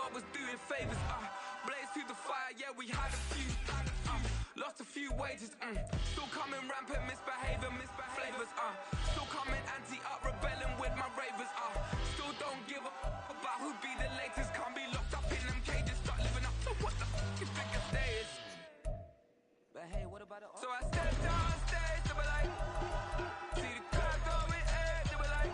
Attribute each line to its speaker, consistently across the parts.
Speaker 1: God was doing favors. Blaze through the fire, yeah, we had a few. Lost a few wages, still coming rampant, misbehaving, flavors, still coming anti-up, rebelling with my ravers, still don't give a about who be the latest, can't be locked up in them cages, start living up to what the you think it is. But hey, what about the so I stepped down stage, they were like, see the crowd going air, they were like,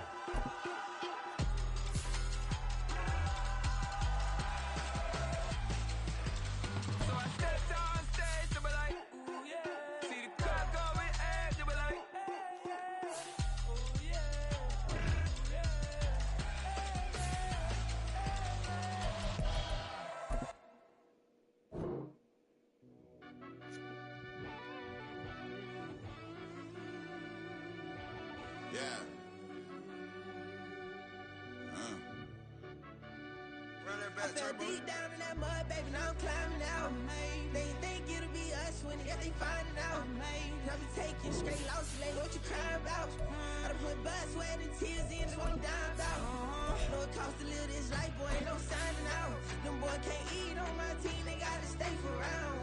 Speaker 1: so I stepped down stage, they were like, ooh yeah, see the crowd going air, they were like, ooh yeah,
Speaker 2: Yeah. Run that back, Turbo.
Speaker 3: Deep down in that mud, baby, now I'm climbing out. They ain't think it'll be us when they got they finding out. I be taking straight losses, like what you crying about? I done put blood, sweat, and tears in, just want dime out. Know it costs to live this life, boy, ain't no signing out. Them boy can't eat on my team, they gotta stay for round.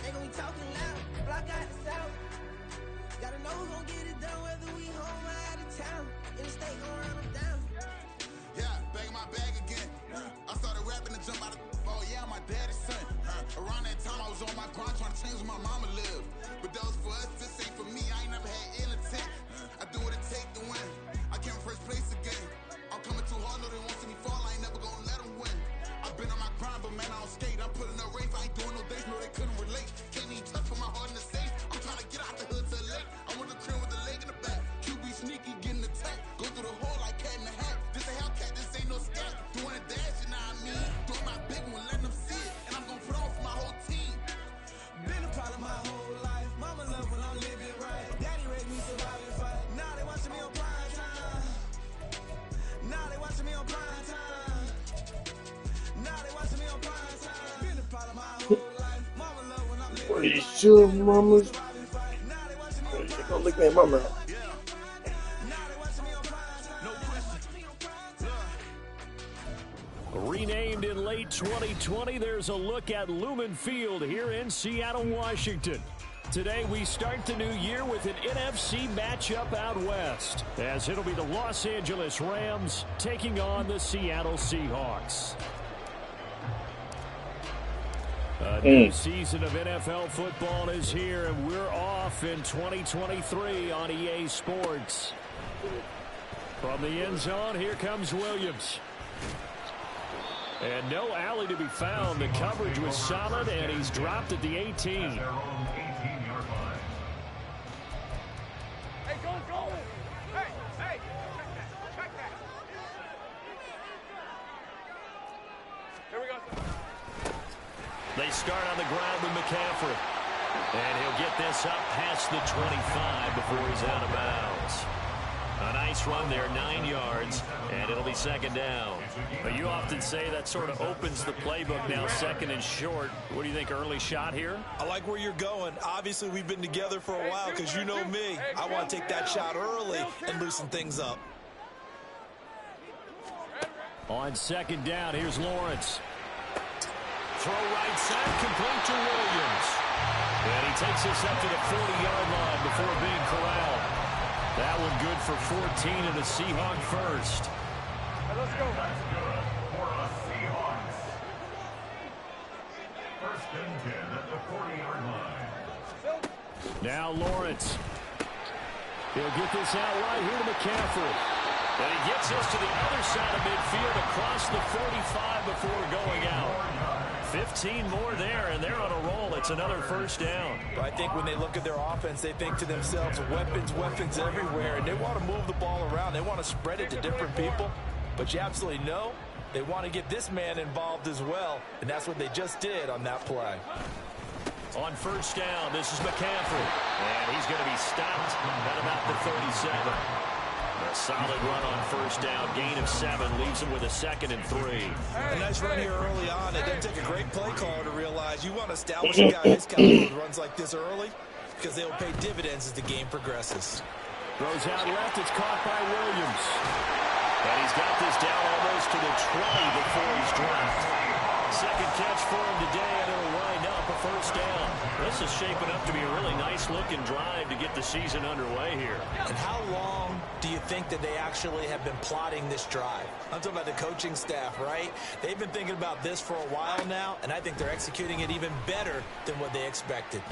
Speaker 3: They gon' be talking loud, but I got the south. Gotta know who's gon' get it done, whether we home or out of town. In the state, gon' run them down.
Speaker 2: Yeah, bag my bag again. I started rapping to jump out of oh yeah, I'm my daddy's son. Around that time I was on my grind trying to change where my mama lived. But that was for us, this ain't for me. I ain't never had ill intent. I do what it take to win. I came first place again. I'm coming too hard, no they won't see me fall. I ain't never gonna let them win. I've been on my grind, but man I don't skate. I'm putting up race, I ain't doing no days, no they couldn't relate. Can't even touch for my heart in the safe. I'm trying to get out the hood to the lake. I'm with the crib with the leg in the back. QB sneaky, getting attacked. Go through the hole like cat in the hat. This a Hellcat, this ain't no scat. Doing a dash, you know what I mean? Doing my big one, letting them see it. And I'm gonna put on for my whole team.
Speaker 3: Been a problem my whole life. Mama love when I'm living right. Daddy raised me survive and fight. Now they watching me on prime time. Now they watching me on prime time. Now they watching me on prime time. Been a problem my whole life. Mama love when I'm living right.
Speaker 4: Pretty sure mama's gonna lick that mama out.
Speaker 5: Renamed in late 2020, there's a look at Lumen Field here in Seattle, Washington. Today, we start the new year with an NFC matchup out west, as it'll be the Los Angeles Rams taking on the Seattle Seahawks. A new season of NFL football is here, and we're off in 2023 on EA Sports. From the end zone, here comes Williams. And no alley to be found. The coverage was solid, and he's dropped at the 18.
Speaker 1: hey, go, hey, check that. Here we go.
Speaker 5: They start on the ground with McCaffrey. And he'll get this up past the 25 before he's out of bounds. A nice run there, 9 yards, and it'll be second down. But you often say that sort of opens the playbook now, second and short. What do you think, early shot here?
Speaker 6: I like where you're going. Obviously, we've been together for a while because you know me. I want to take that shot early and loosen things up.
Speaker 5: On second down, here's Lawrence. Throw right side, complete to Williams. And he takes us up to the 40-yard line before being corralled. That one good for 14 and a Seahawk first.
Speaker 1: Let's go.
Speaker 7: That's good for the Seahawks. First and 10 at the 40-yard line.
Speaker 5: Now Lawrence. He'll get this out right here to McCaffrey. And he gets us to the other side of midfield across the 45 before going out. 15 more there, and they're on a roll. It's another first down.
Speaker 6: But I think when they look at their offense, they think to themselves, weapons everywhere, and they want to move the ball around. They want to spread it to different people. But you absolutely know they want to get this man involved as well, and that's what they just did on that play.
Speaker 5: On first down, this is McCaffrey. And he's going to be stopped at about the 37. A solid run on first down. Gain of 7 leaves him with a 2nd and 3.
Speaker 6: A nice run here early on. It doesn't take a great play caller to realize you want to establish a guy his caliber with runs like this early because they'll pay dividends as the game progresses.
Speaker 5: Throws out left. It's caught by Williams. And he's got this down almost to the 20 before he's dropped. This is shaping up to be a really nice-looking drive to get the season underway here.
Speaker 6: And how long do you think that they actually have been plotting this drive? I'm talking about the coaching staff, right? They've been thinking about this for a while now, and I think they're executing it even better than what they expected.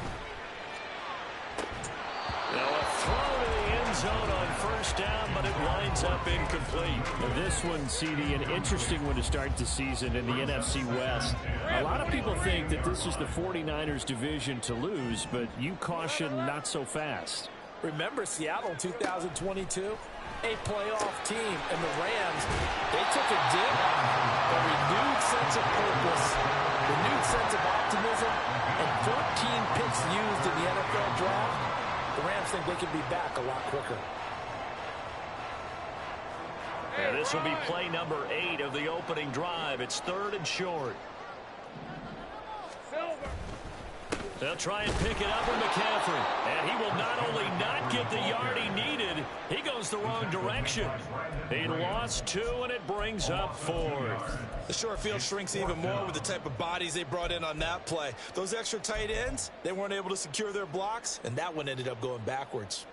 Speaker 5: Now a throw to the end zone on first down, but it winds up incomplete.
Speaker 8: This one, CD, an interesting one to start the season in the NFC West. A lot of people think that this is the 49ers division to lose, but you caution not so fast.
Speaker 6: Remember Seattle in 2022? A playoff team, and the Rams, they took a dip, a renewed sense of purpose, renewed sense of optimism, and 14 picks used in the NFL draft. The Rams think they can be back a lot quicker.
Speaker 5: And this will be play number 8 of the opening drive. It's 3rd and short. They'll try and pick it up with McCaffrey. And he will not only not get the yard he needed, he goes the wrong direction. He lost 2, and it brings up 4th.
Speaker 6: The short field shrinks even more with the type of bodies they brought in on that play. Those extra tight ends, they weren't able to secure their blocks, and that one ended up going backwards.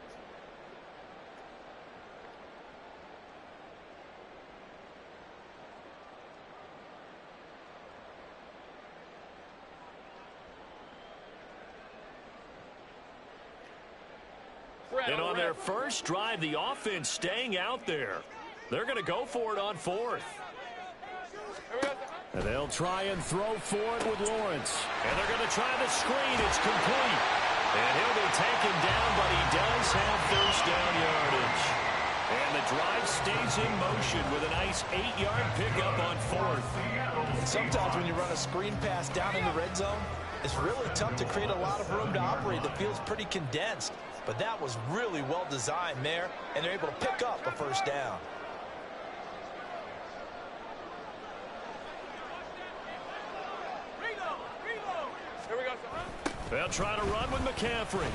Speaker 5: And on their first drive, the offense staying out there. They're going to go for it on 4th.
Speaker 8: And they'll try and throw for it with Lawrence.
Speaker 5: And they're going to try the screen. It's complete. And he'll be taken down, but he does have first down yardage. And the drive stays in motion with a nice 8-yard pickup on 4th.
Speaker 6: And sometimes when you run a screen pass down in the red zone, it's really tough to create a lot of room to operate. The field's pretty condensed. But that was really well designed there, and they're able to pick up a first down.
Speaker 5: They'll try to run with McCaffrey.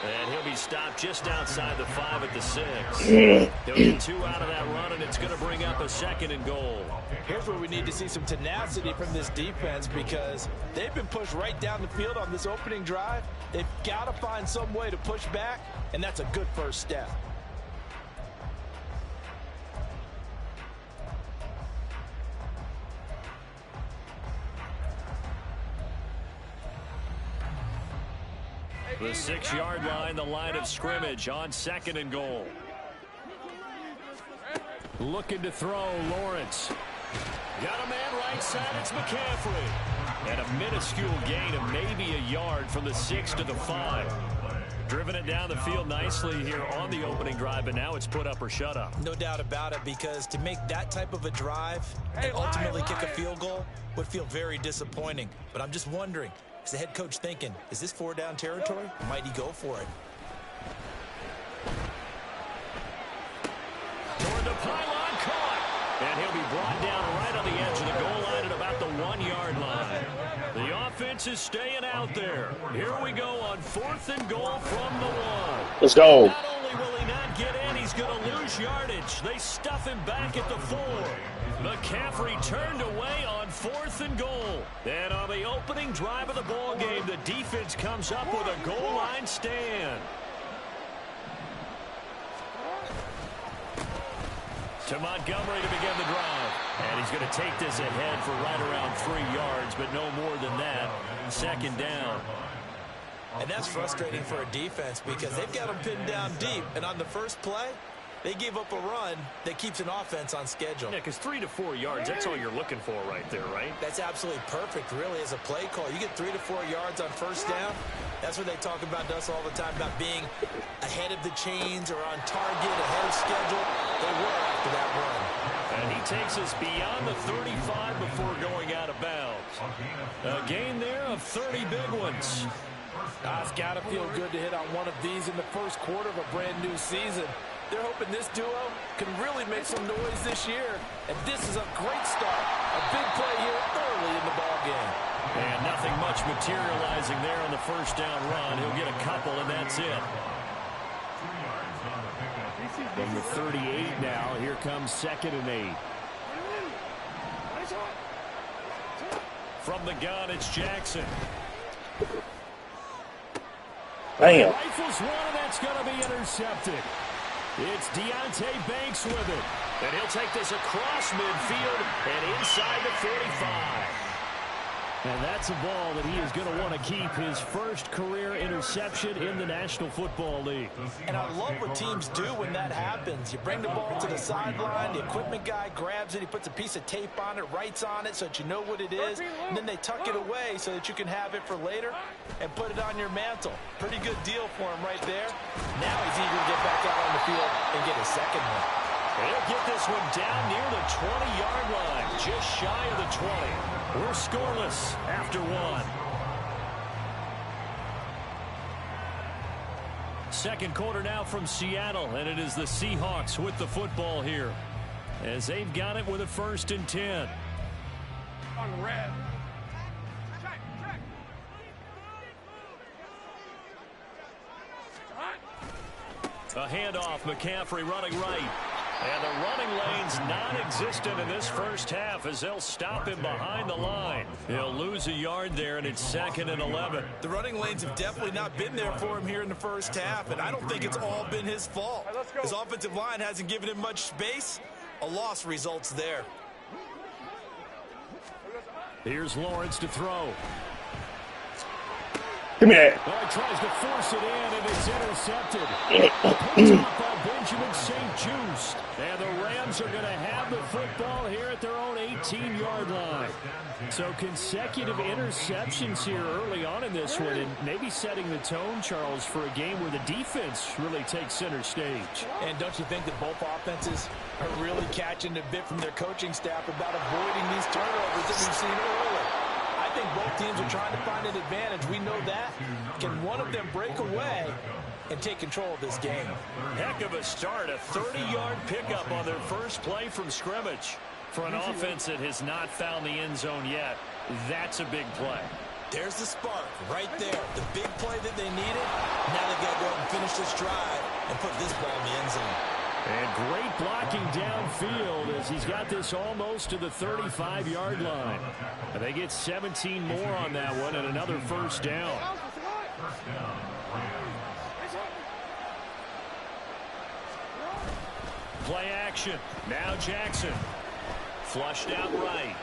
Speaker 5: And he'll be stopped just outside the 5 at the 6. He'll get 2 out of that run, and it's going to bring up a 2nd and goal.
Speaker 6: Here's where we need to see some tenacity from this defense because they've been pushed right down the field on this opening drive. They've got to find some way to push back, and that's a good first step.
Speaker 5: The 6-yard line, the line of scrimmage on 2nd and goal.
Speaker 8: Looking to throw, Lawrence.
Speaker 5: Got a man right side, it's McCaffrey. And a minuscule gain of maybe a yard from the 6 to the 5. Driven it down the field nicely here on the opening drive, but now it's put up or shut up.
Speaker 6: No doubt about it, because to make that type of a drive and ultimately kick a field goal would feel very disappointing. But I'm just wondering, is the head coach thinking, is this 4-down territory? Might he go for it?
Speaker 5: Toward the pylon, caught. And he'll be brought down right on the edge of the goal line at about the 1-yard line. The offense is staying out there. Here we go on 4th and goal from the 1.
Speaker 4: Let's go.
Speaker 5: Not only will he not get in, he's going to lose yardage. They stuff him back at the 4. McCaffrey turned away on 4th and goal. And on the opening drive of the ball game, the defense comes up with a goal line stand. To Montgomery to begin the drive. And he's going to take this ahead for right around 3 yards, but no more than that. 2nd down.
Speaker 6: And that's frustrating for a defense because they've got them pinned down deep. And on the first play, they gave up a run that keeps an offense on schedule.
Speaker 5: Yeah, because 3 to 4 yards, that's all you're looking for right there, right?
Speaker 6: That's absolutely perfect, really, as a play call. You get 3 to 4 yards on first down. That's what they talk about to us all the time, about being ahead of the chains or on target, ahead of schedule. They were after that run.
Speaker 5: And he takes us beyond the 35 before going out of bounds. A gain there of 30 big ones.
Speaker 6: It's got to feel good to hit on one of these in the first quarter of a brand-new season. They're hoping this duo can really make some noise this year. And this is a great start. A big play here early in the ball game.
Speaker 5: And nothing much materializing there on the first down run. He'll get a couple, and that's it.
Speaker 8: From the 38 now, here comes 2nd and 8.
Speaker 5: From the gun, it's Jackson.
Speaker 4: Bam.
Speaker 8: Rifles one, and that's going to be intercepted. It's Deontay Banks with it. And he'll take this across midfield and inside the 45. And that's a ball that he is going to want to keep, his first career interception in the National Football League.
Speaker 6: And I love what teams do when that happens. You bring the ball to the sideline, the equipment guy grabs it, he puts a piece of tape on it, writes on it so that you know what it is, and then they tuck it away so that you can have it for later and put it on your mantle. Pretty good deal for him right there. Now he's eager to get back out on the field and get his second one.
Speaker 8: He'll get this one down near the 20-yard line, just shy of the 20. We're scoreless after one. Second quarter now from Seattle, and it is the Seahawks with the football here, as they've got it with a 1st and 10.
Speaker 9: On red.
Speaker 8: A handoff, McCaffrey running right. And the running lane's non-existent in this first half as they'll stop him behind the line. He'll lose a yard there, and it's 2nd and 11.
Speaker 6: The running lanes have definitely not been there for him here in the first half, and I don't think it's all been his fault. His offensive line hasn't given him much space. A loss results there.
Speaker 8: Here's Lawrence to throw.
Speaker 4: Give me that.
Speaker 8: Well, he tries to force it in, and it's intercepted. Picked off by Benjamin St. Just. And the Rams are going to have the football here at their own 18-yard line. So consecutive interceptions here early on in this one, and maybe setting the tone, Charles, for a game where the defense really takes center stage.
Speaker 6: And don't you think that both offenses are really catching a bit from their coaching staff about avoiding these turnovers that we've seen early? I think both teams are trying to find an advantage. We know that. Can one of them break away and take control of this game?
Speaker 8: Heck of a start. A 30-yard pickup on their first play from scrimmage. For an offense that has not found the end zone yet, that's a big play.
Speaker 6: There's the spark right there. The big play that they needed. Now they've got to go out and finish this drive and put this ball in the end zone.
Speaker 8: And great blocking downfield as he's got this almost to the 35-yard line. And they get 17 more on that one and another first down. Play action. Now Jackson. Flushed out right.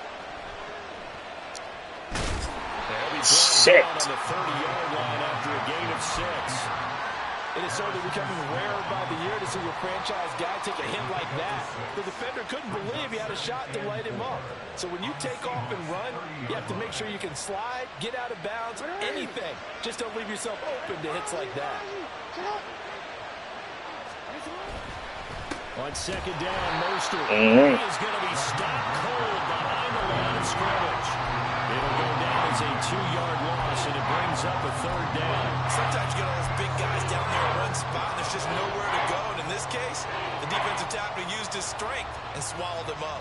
Speaker 8: They'll be brought down on the 30-yard line after a gain of 6.
Speaker 6: It is certainly becoming rarer by the year to see a franchise guy take a hit like that. The defender couldn't believe he had a shot to light him up. So when you take off and run, you have to make sure you can slide, get out of bounds, anything. Just don't leave yourself open to hits like that.
Speaker 8: On second down, Mostert is going to be stopped cold behind the line of scrimmage. It'll go down as a 2-yard loss, and it brings up a 3rd down.
Speaker 6: Sometimes you get all those big guys down there in one spot, and there's just nowhere to go. And in this case, the defensive tackle used his strength and swallowed him up.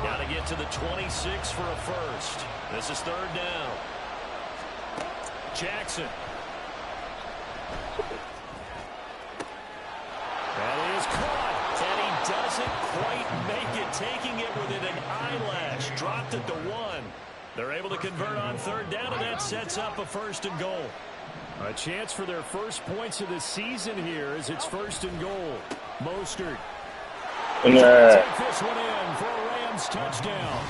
Speaker 8: Got to get to the 26 for a first. This is 3rd down. Jackson. That is caught, and he doesn't quite make it, taking it within an eyelash. Dropped it to 1. They're able to convert on 3rd down, and that sets up a 1st and goal. A chance for their first points of the season here as it's 1st and goal. Mostert. Take this one in for a Rams touchdown.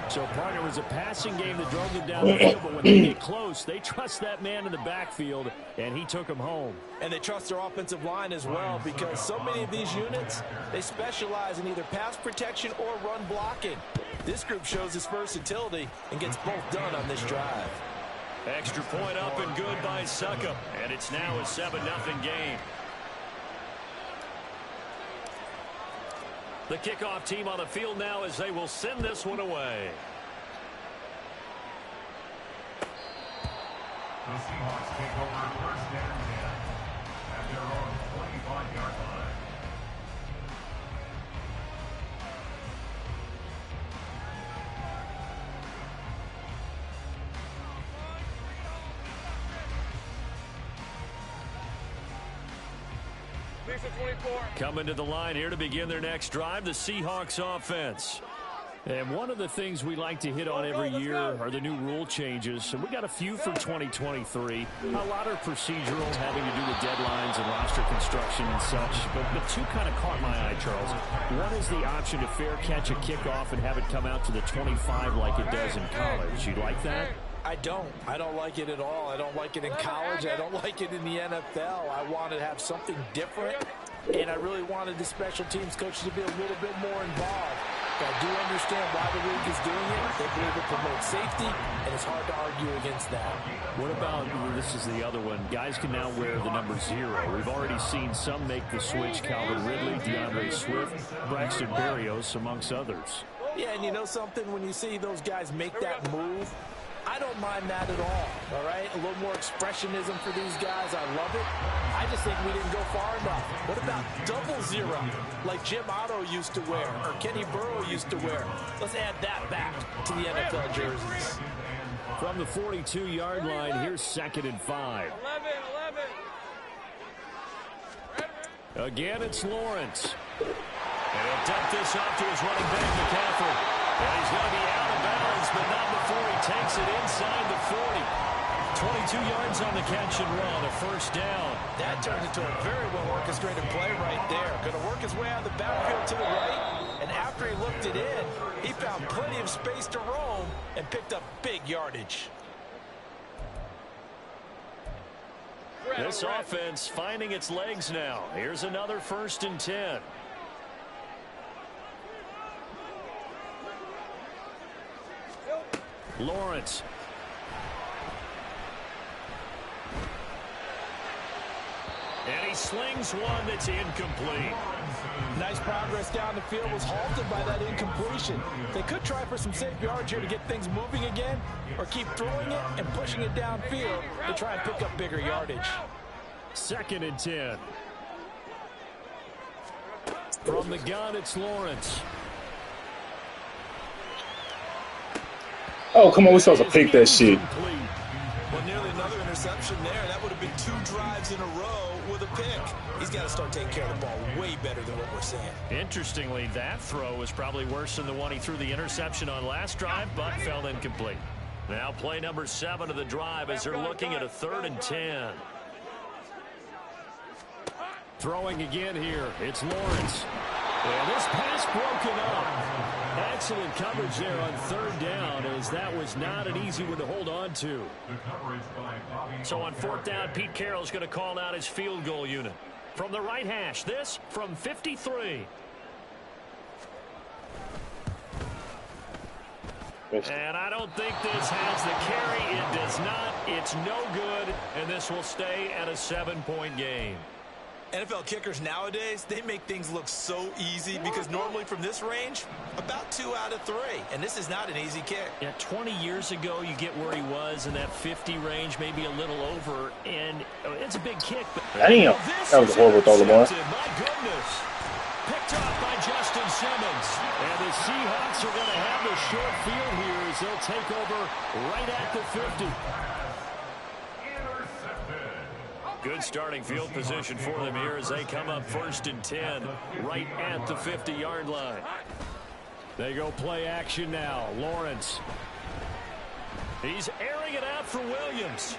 Speaker 8: So, partner, was a passing game that drove them down the field, but when they get close, they trust that man in the backfield, and he took them home.
Speaker 6: And they trust their offensive line as well, because so many of these units, they specialize in either pass protection or run blocking. This group shows its versatility and gets both done on this drive.
Speaker 8: Extra point up and good by Succop, and it's now a 7-0 game. The kickoff team on the field now as they will send this one away.
Speaker 7: The Seahawks take over 1st and 10 at their own 25-yard line.
Speaker 8: Coming to the line here to begin their next drive, the Seahawks offense. And one of the things we like to hit on every year are the new rule changes. And we got a few for 2023. A lot are procedural, having to do with deadlines and roster construction and such. But two kind of caught my eye, Charles. One is the option to fair catch a kickoff and have it come out to the 25 like it does in college. You like that?
Speaker 6: I don't like it at all. I don't like it in college. I don't like it in the NFL. I want to have something different, and I really wanted the special teams coaches to be a little bit more involved. I do understand why the league is doing it. They believe it promotes safety, and it's hard to argue against that.
Speaker 8: What about, this is the other one, guys can now wear the number 0. We've already seen some make the switch, Calvin Ridley, DeAndre Swift, Braxton Berrios, amongst others.
Speaker 6: Yeah, and you know something? When you see those guys make that move, I don't mind that at all right? A little more expressionism for these guys. I love it. I just think we didn't go far enough. What about double 0, like Jim Otto used to wear or Kenny Burrow used to wear? Let's add that back to the NFL jerseys.
Speaker 8: From the 42-yard line, here's 2nd and 5. 11. Again, it's Lawrence. And he'll dump this off to his running back, McCaffrey. And he's going to be out of bounds, but not before he takes it inside the 40. 22 yards on the catch and run, a first down.
Speaker 6: That turned into a very well-orchestrated play right there. Going to work his way out of the backfield to the right, and after he looked it in, he found plenty of space to roam and picked up big yardage.
Speaker 8: This offense finding its legs now. Here's another 1st and 10. Lawrence. And he slings one that's incomplete.
Speaker 6: Nice progress down the field, was halted by that incompletion. They could try for some safe yards here to get things moving again, or keep throwing it and pushing it downfield to try and pick up bigger yardage.
Speaker 8: 2nd and 10. From the gun, it's Lawrence.
Speaker 10: Oh, come on, we're supposed to pick that shit.
Speaker 6: Well, nearly another interception there. That would have been 2 drives in a row with a pick. He's got to start taking care of the ball way better than what we're seeing.
Speaker 8: Interestingly, that throw was probably worse than the one he threw the interception on last drive, but fell incomplete. Now play number 7 of the drive as they're looking at a 3rd and 10. Throwing again here, it's Lawrence. And this pass broken up. Excellent coverage there on 3rd down, as that was not an easy one to hold on to. So on 4th down, Pete Carroll's going to call out his field goal unit. From the right hash, this from 53. And I don't think this has the carry. It does not. It's no good, and this will stay at a 7-point game.
Speaker 6: NFL kickers nowadays, they make things look so easy because normally from this range, about 2 out of 3. And this is not an easy kick.
Speaker 8: Yeah, 20 years ago, you get where he was in that 50 range, maybe a little over, and it's a big kick. But
Speaker 10: damn, that was a horrible throw, Lamar.
Speaker 8: My goodness. Picked off by Justin Simmons. And the Seahawks are going to have the short field here as they'll take over right at the 50. Good starting field position for them here as they come up 1st and 10 right at the 50-yard line. They go play action now. Lawrence. He's airing it out for Williams.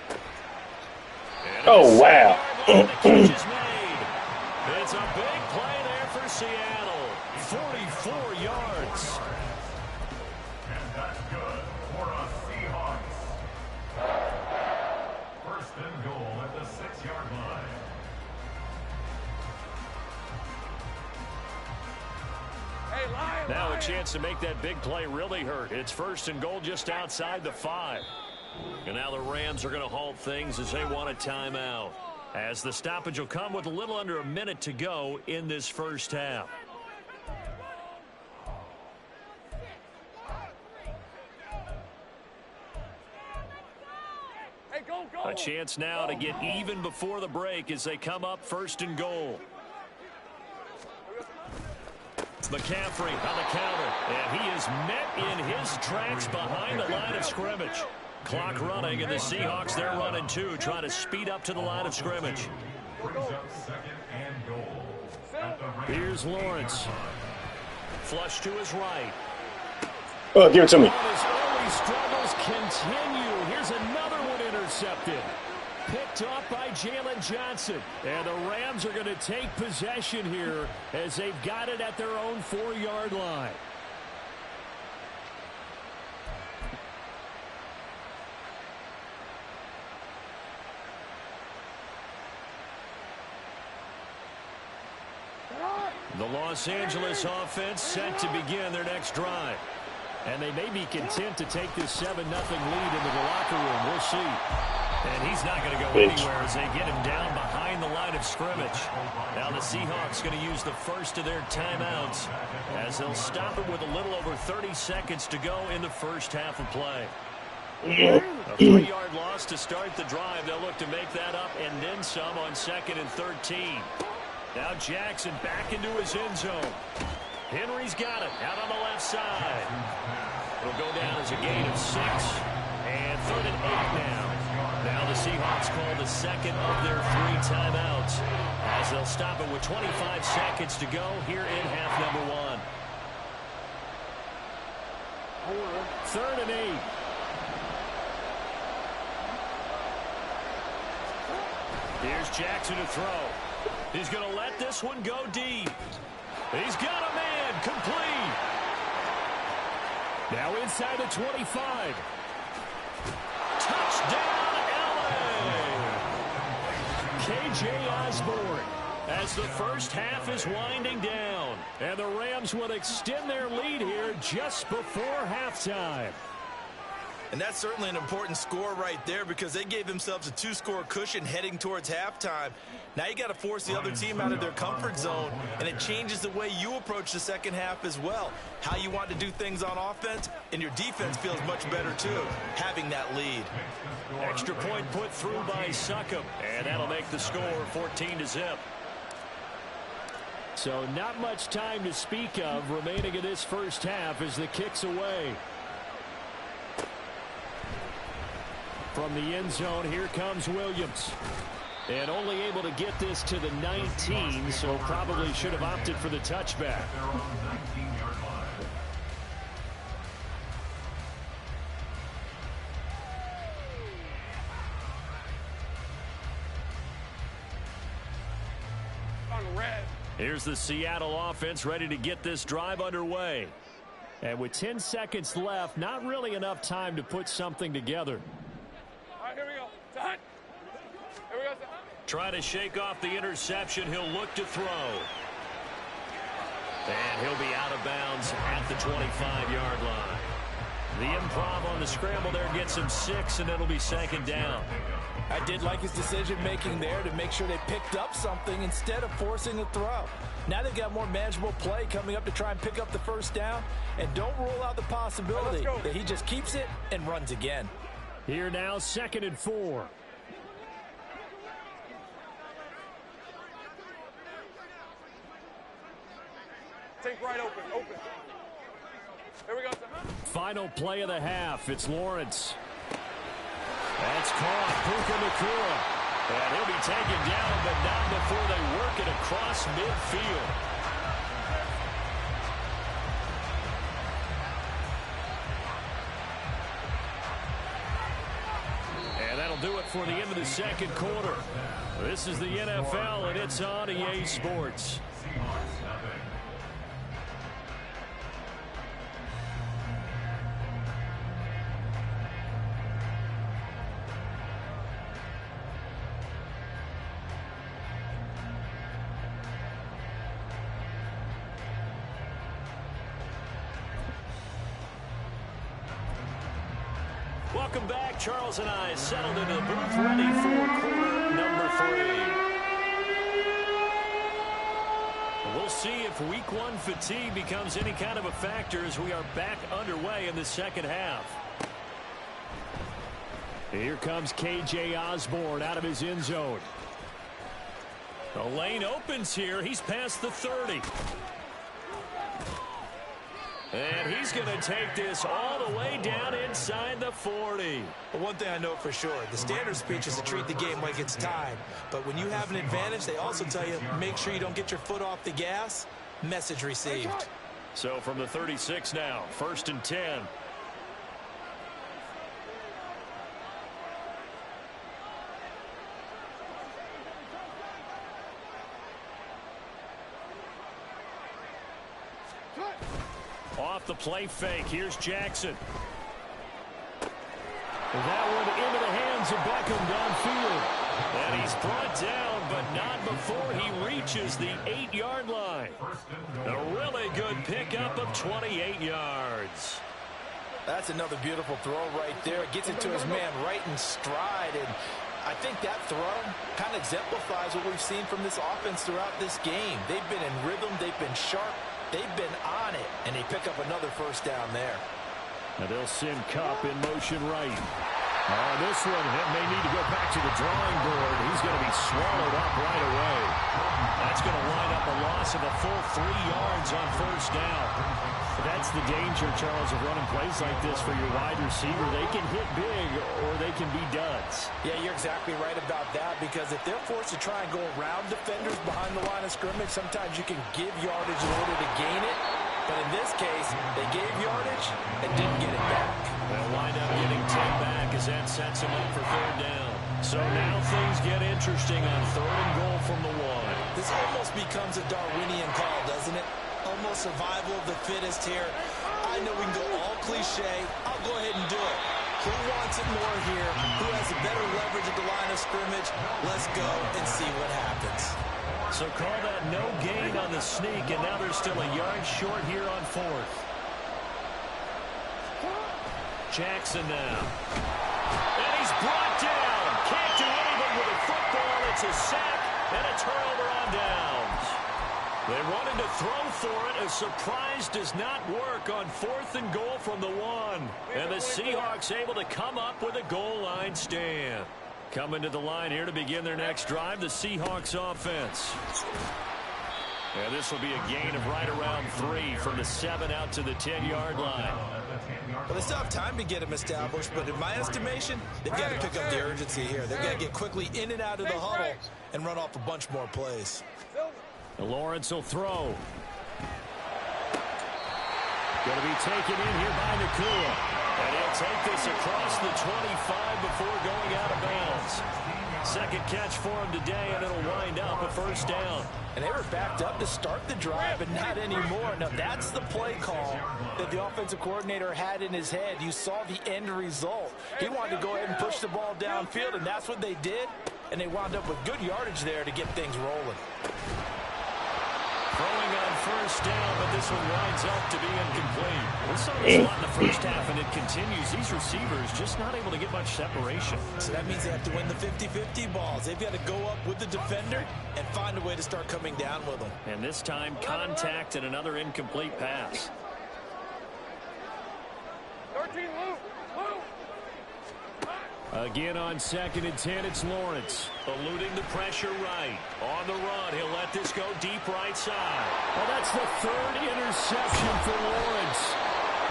Speaker 10: Oh, wow.
Speaker 8: The catch is made. It's a big play there for Seattle. 44 yards.
Speaker 7: And that's good for a Seahawks. 1st and goal at the 6-yard line.
Speaker 8: Now a chance to make that big play really hurt. It's 1st and goal just outside the 5. And now the Rams are going to halt things as they want a timeout, as the stoppage will come with a little under a minute to go in this first half. A chance now to get even before the break as they come up 1st and goal. McCaffrey on the counter, and he is met in his tracks behind the line of scrimmage. Clock running, and the Seahawks, they're running too, trying to speed up to the line of scrimmage. Here's Lawrence. Flush to his right.
Speaker 10: Oh, give it to me.
Speaker 8: His early struggles continue. Here's another one intercepted. Picked off by Jalen Johnson. And the Rams are going to take possession here as they've got it at their own 4-yard line. The Los Angeles offense set to begin their next drive. And they may be content to take this 7-0 lead into the locker room. We'll see. And he's not going to go anywhere as they get him down behind the line of scrimmage. Now the Seahawks going to use the first of their timeouts as they'll stop it with a little over 30 seconds to go in the first half of play. A 3-yard loss to start the drive. They'll look to make that up and then some on 2nd and 13. Now Jackson back into his end zone. Henry's got it out on the left side. It'll go down as a gain of 6. And 3rd and 8 now. Now the Seahawks call the second of their 3 timeouts as they'll stop it with 25 seconds to go here in half number 1. 3rd and 8. Here's Jackson to throw. He's going to let this one go deep. He's got a man complete. Now inside the 25. Touchdown, LA. KJ Osborne as the first half is winding down. And the Rams will extend their lead here just before halftime.
Speaker 6: And that's certainly an important score right there because they gave themselves a 2-score cushion heading towards halftime. Now you got to force the other team out of their comfort zone, and it changes the way you approach the second half as well. How you want to do things on offense, and your defense feels much better too, having that lead.
Speaker 8: Extra point put through by Succop, and that'll make the score 14-0. So not much time to speak of remaining in this first half as the kick's away. From the end zone, here comes Williams. And only able to get this to the 19, so probably should have opted for the touchback. Here's the Seattle offense ready to get this drive underway. And with 10 seconds left, not really enough time to put something together.
Speaker 9: Here we go. Here we go.
Speaker 8: Trying to shake off the interception. He'll look to throw. And he'll be out of bounds at the 25-yard line. The improv on the scramble there gets him 6, and it'll be 2nd down.
Speaker 6: I did like his decision-making there to make sure they picked up something instead of forcing the throw. Now they've got more manageable play coming up to try and pick up the first down. And don't rule out the possibility that he just keeps it and runs again.
Speaker 8: Here now, 2nd and 4.
Speaker 9: Take right open. Here we go.
Speaker 8: Final play of the half. It's Lawrence. That's caught. Puka Nacua. And he'll be taken down, but not before they work it across midfield. And that'll do it for the end of the second quarter. This is the NFL, and it's on EA Sports. Welcome back. Charles and I settled into the booth ready for quarter number 3. We'll see if week 1 fatigue becomes any kind of a factor as we are back underway in the second half. Here comes KJ Osborne out of his end zone. The lane opens here. He's past the 30. And he's going to take this all the way down inside the 40.
Speaker 6: Well, one thing I know for sure, the standard speech is to treat the game like it's tied. But when you have an advantage, they also tell you, make sure you don't get your foot off the gas. Message received.
Speaker 8: So from the 36 now, 1st and 10. Off the play fake, here's Jackson. That one into the hands of Beckham downfield. And he's brought down, but not before he reaches the 8-yard line. A really good pickup of 28 yards.
Speaker 6: That's another beautiful throw right there. Gets it to his man right in stride. And I think that throw kind of exemplifies what we've seen from this offense throughout this game. They've been in rhythm. They've been sharp. They've been on it. And they pick up another first down there.
Speaker 8: Now they'll send Kupp in motion right. This one may need to go back to the drawing board. He's going to be swallowed up right away. That's going to line up a loss of a full 3 yards on first down. That's the danger, Charles, of running plays like this for your wide receiver. They can hit big or they can be duds.
Speaker 6: Yeah, you're exactly right about that, because if they're forced to try and go around defenders behind the line of scrimmage, sometimes you can give yardage in order to gain it. But in this case, they gave yardage and didn't get it back.
Speaker 8: They'll wind up getting 10 back as that sets them up for 3rd down. So now things get interesting on 3rd and goal from the 1.
Speaker 6: This almost becomes a Darwinian call, doesn't it? Almost survival of the fittest here. I know we can go all cliche. I'll go ahead and do it. Who wants it more here? Who has a better leverage at the line of scrimmage? Let's go and see what happens.
Speaker 8: So call that no gain on the sneak, and now they're still a yard short here on 4th. Jackson now. And he's brought down. Can't do anything with a football. It's a sack and a turnover on downs. They wanted to throw for it. A surprise does not work on 4th and goal from the 1. And the Seahawks able to come up with a goal line stand. Coming to the line here to begin their next drive, the Seahawks offense. And this will be a gain of right around 3 from the 7 out to the 10-yard line.
Speaker 6: Well, they still have time to get him established, but in my estimation, they've got to pick up the urgency here. They've got to get quickly in and out of the huddle and run off a bunch more plays.
Speaker 8: Lawrence will throw. Going to be taken in here by Nakua. And he'll take this across the 25 before going out of bounds. Second catch for him today, and it'll wind up a first down.
Speaker 6: And they were backed up to start the drive, but not anymore. Now, that's the play call that the offensive coordinator had in his head. You saw the end result. He wanted to go ahead and push the ball downfield, and that's what they did. And they wound up with good yardage there to get things rolling.
Speaker 8: Throwing on first down, but this one winds up to be incomplete. We saw this a lot in the first half, and it continues. These receivers just not able to get much separation.
Speaker 6: So that means they have to win the 50-50 balls. They've got to go up with the defender and find a way to start coming down with them.
Speaker 8: And this time, contact and another incomplete pass.
Speaker 9: 13, Luke.
Speaker 8: Again on 2nd and 10, it's Lawrence. Eluding the pressure right. On the run, he'll let this go deep right side. Well, that's the 3rd interception for Lawrence.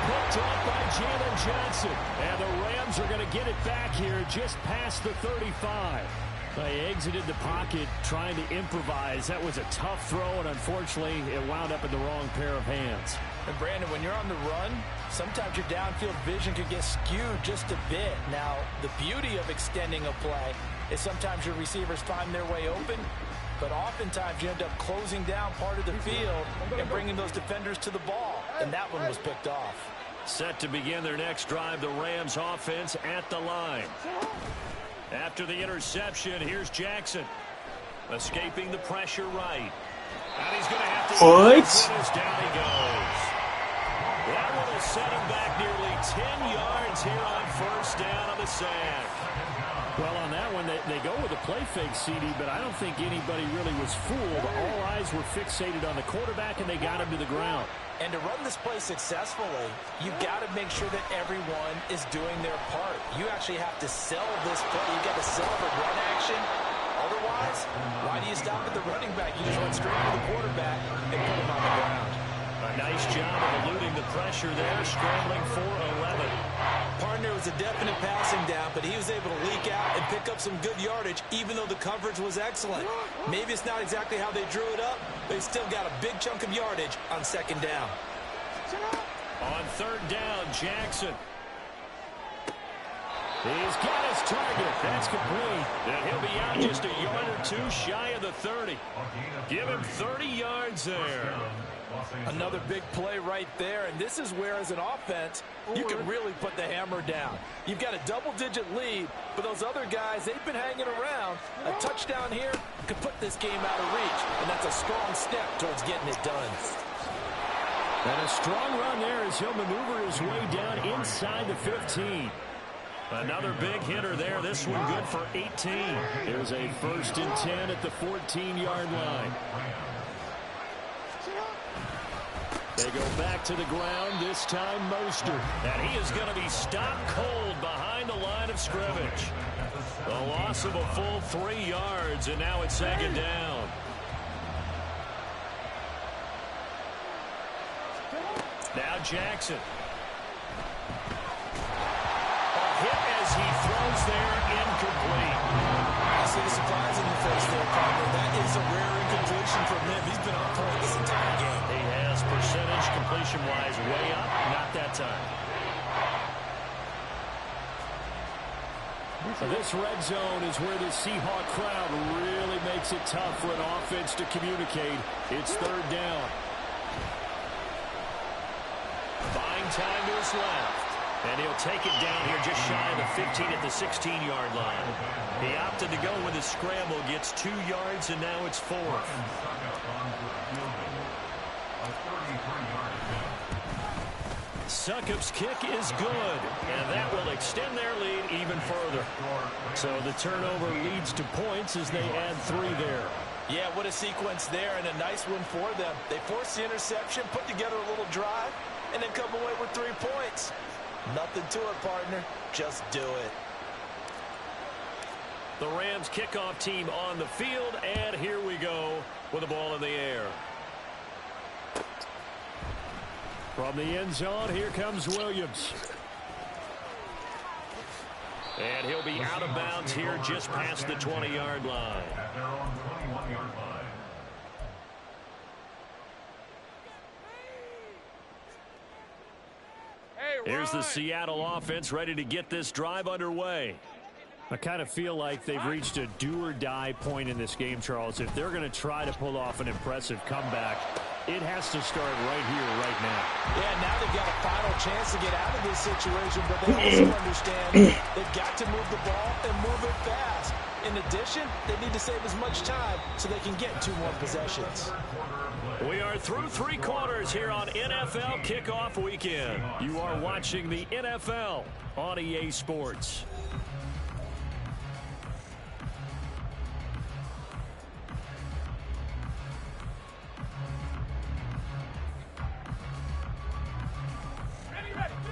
Speaker 8: Picked up by Jalen Johnson. And the Rams are going to get it back here just past the 35. They exited the pocket trying to improvise. That was a tough throw, and unfortunately, it wound up in the wrong pair of hands.
Speaker 6: And Brandon, when you're on the run, sometimes your downfield vision could get skewed just a bit. Now, the beauty of extending a play is sometimes your receivers find their way open, but oftentimes you end up closing down part of the field and bringing those defenders to the ball, and that one was picked off.
Speaker 8: Set to begin their next drive, the Rams offense at the line. After the interception, here's Jackson. Escaping the pressure right. And he's going to have to...
Speaker 10: What?
Speaker 8: Down he goes. That one will set him back nearly 10 yards here on first down on the sack. Well, on that one, they go with a play fake, CD, but I don't think anybody really was fooled. All eyes were fixated on the quarterback, and they got him to the ground.
Speaker 6: And to run this play successfully, you've got to make sure that everyone is doing their part. You actually have to sell this play. You've got to sell the run action. Otherwise, why do you stop at the running back? You just run straight to the quarterback and put him on the ground.
Speaker 8: A nice job of eluding the pressure there, scrambling for 11.
Speaker 6: Partner was a definite passing down, but he was able to leak out and pick up some good yardage, even though the coverage was excellent. Maybe it's not exactly how they drew it up, but he still got a big chunk of yardage on second down.
Speaker 8: On third down, Jackson. He's got his target. That's complete. And he'll be out just a yard or two shy of the 30. Give him 30 yards there.
Speaker 6: Another big play right there, and this is where, as an offense, you can really put the hammer down. You've got a double-digit lead, but those other guys, they've been hanging around. A touchdown here could put this game out of reach, and that's a strong step towards getting it done.
Speaker 8: And a strong run there as he'll maneuver his way down inside the 15. Another big hitter there. This one good for 18. There's a 1st and 10 at the 14-yard line. They go back to the ground, this time Mostert. And he is going to be stopped cold behind the line of scrimmage. The loss of a full 3 yards, and now it's 2nd down. Now Jackson. A hit as he throws there, incomplete.
Speaker 6: I see the surprise in your face there, partner. That is a rare incompletion from him. He's been on point this entire game.
Speaker 8: He has percentage completion-wise way up, not that time. So this red zone is where the Seahawk crowd really makes it tough for an offense to communicate. It's 3rd down. Buying time to his left. And he'll take it down here just shy of the 15 at the 16-yard line. He opted to go with his scramble, gets 2 yards, and now it's 4th. Succop's kick is good, and that will extend their lead even further. So the turnover leads to points as they add 3 there.
Speaker 6: Yeah, what a sequence there, and a nice one for them. They force the interception, put together a little drive, and then come away with 3 points. Nothing to it, partner. Just do it.
Speaker 8: The Rams kickoff team on the field, and here we go with the ball in the air. From the end zone, here comes Williams. And he'll be out of bounds here just past the 20-yard line. Here's the Seattle offense ready to get this drive underway. I kind of feel like they've reached a do-or-die point in this game, Charles. If they're going to try to pull off an impressive comeback, it has to start right here, right now.
Speaker 6: Yeah, now they've got a final chance to get out of this situation, but they also understand they've got to move the ball and move it fast. In addition, they need to save as much time so they can get 2 more possessions.
Speaker 8: We are through 3 quarters here on NFL Kickoff Weekend. You are watching the NFL on EA Sports.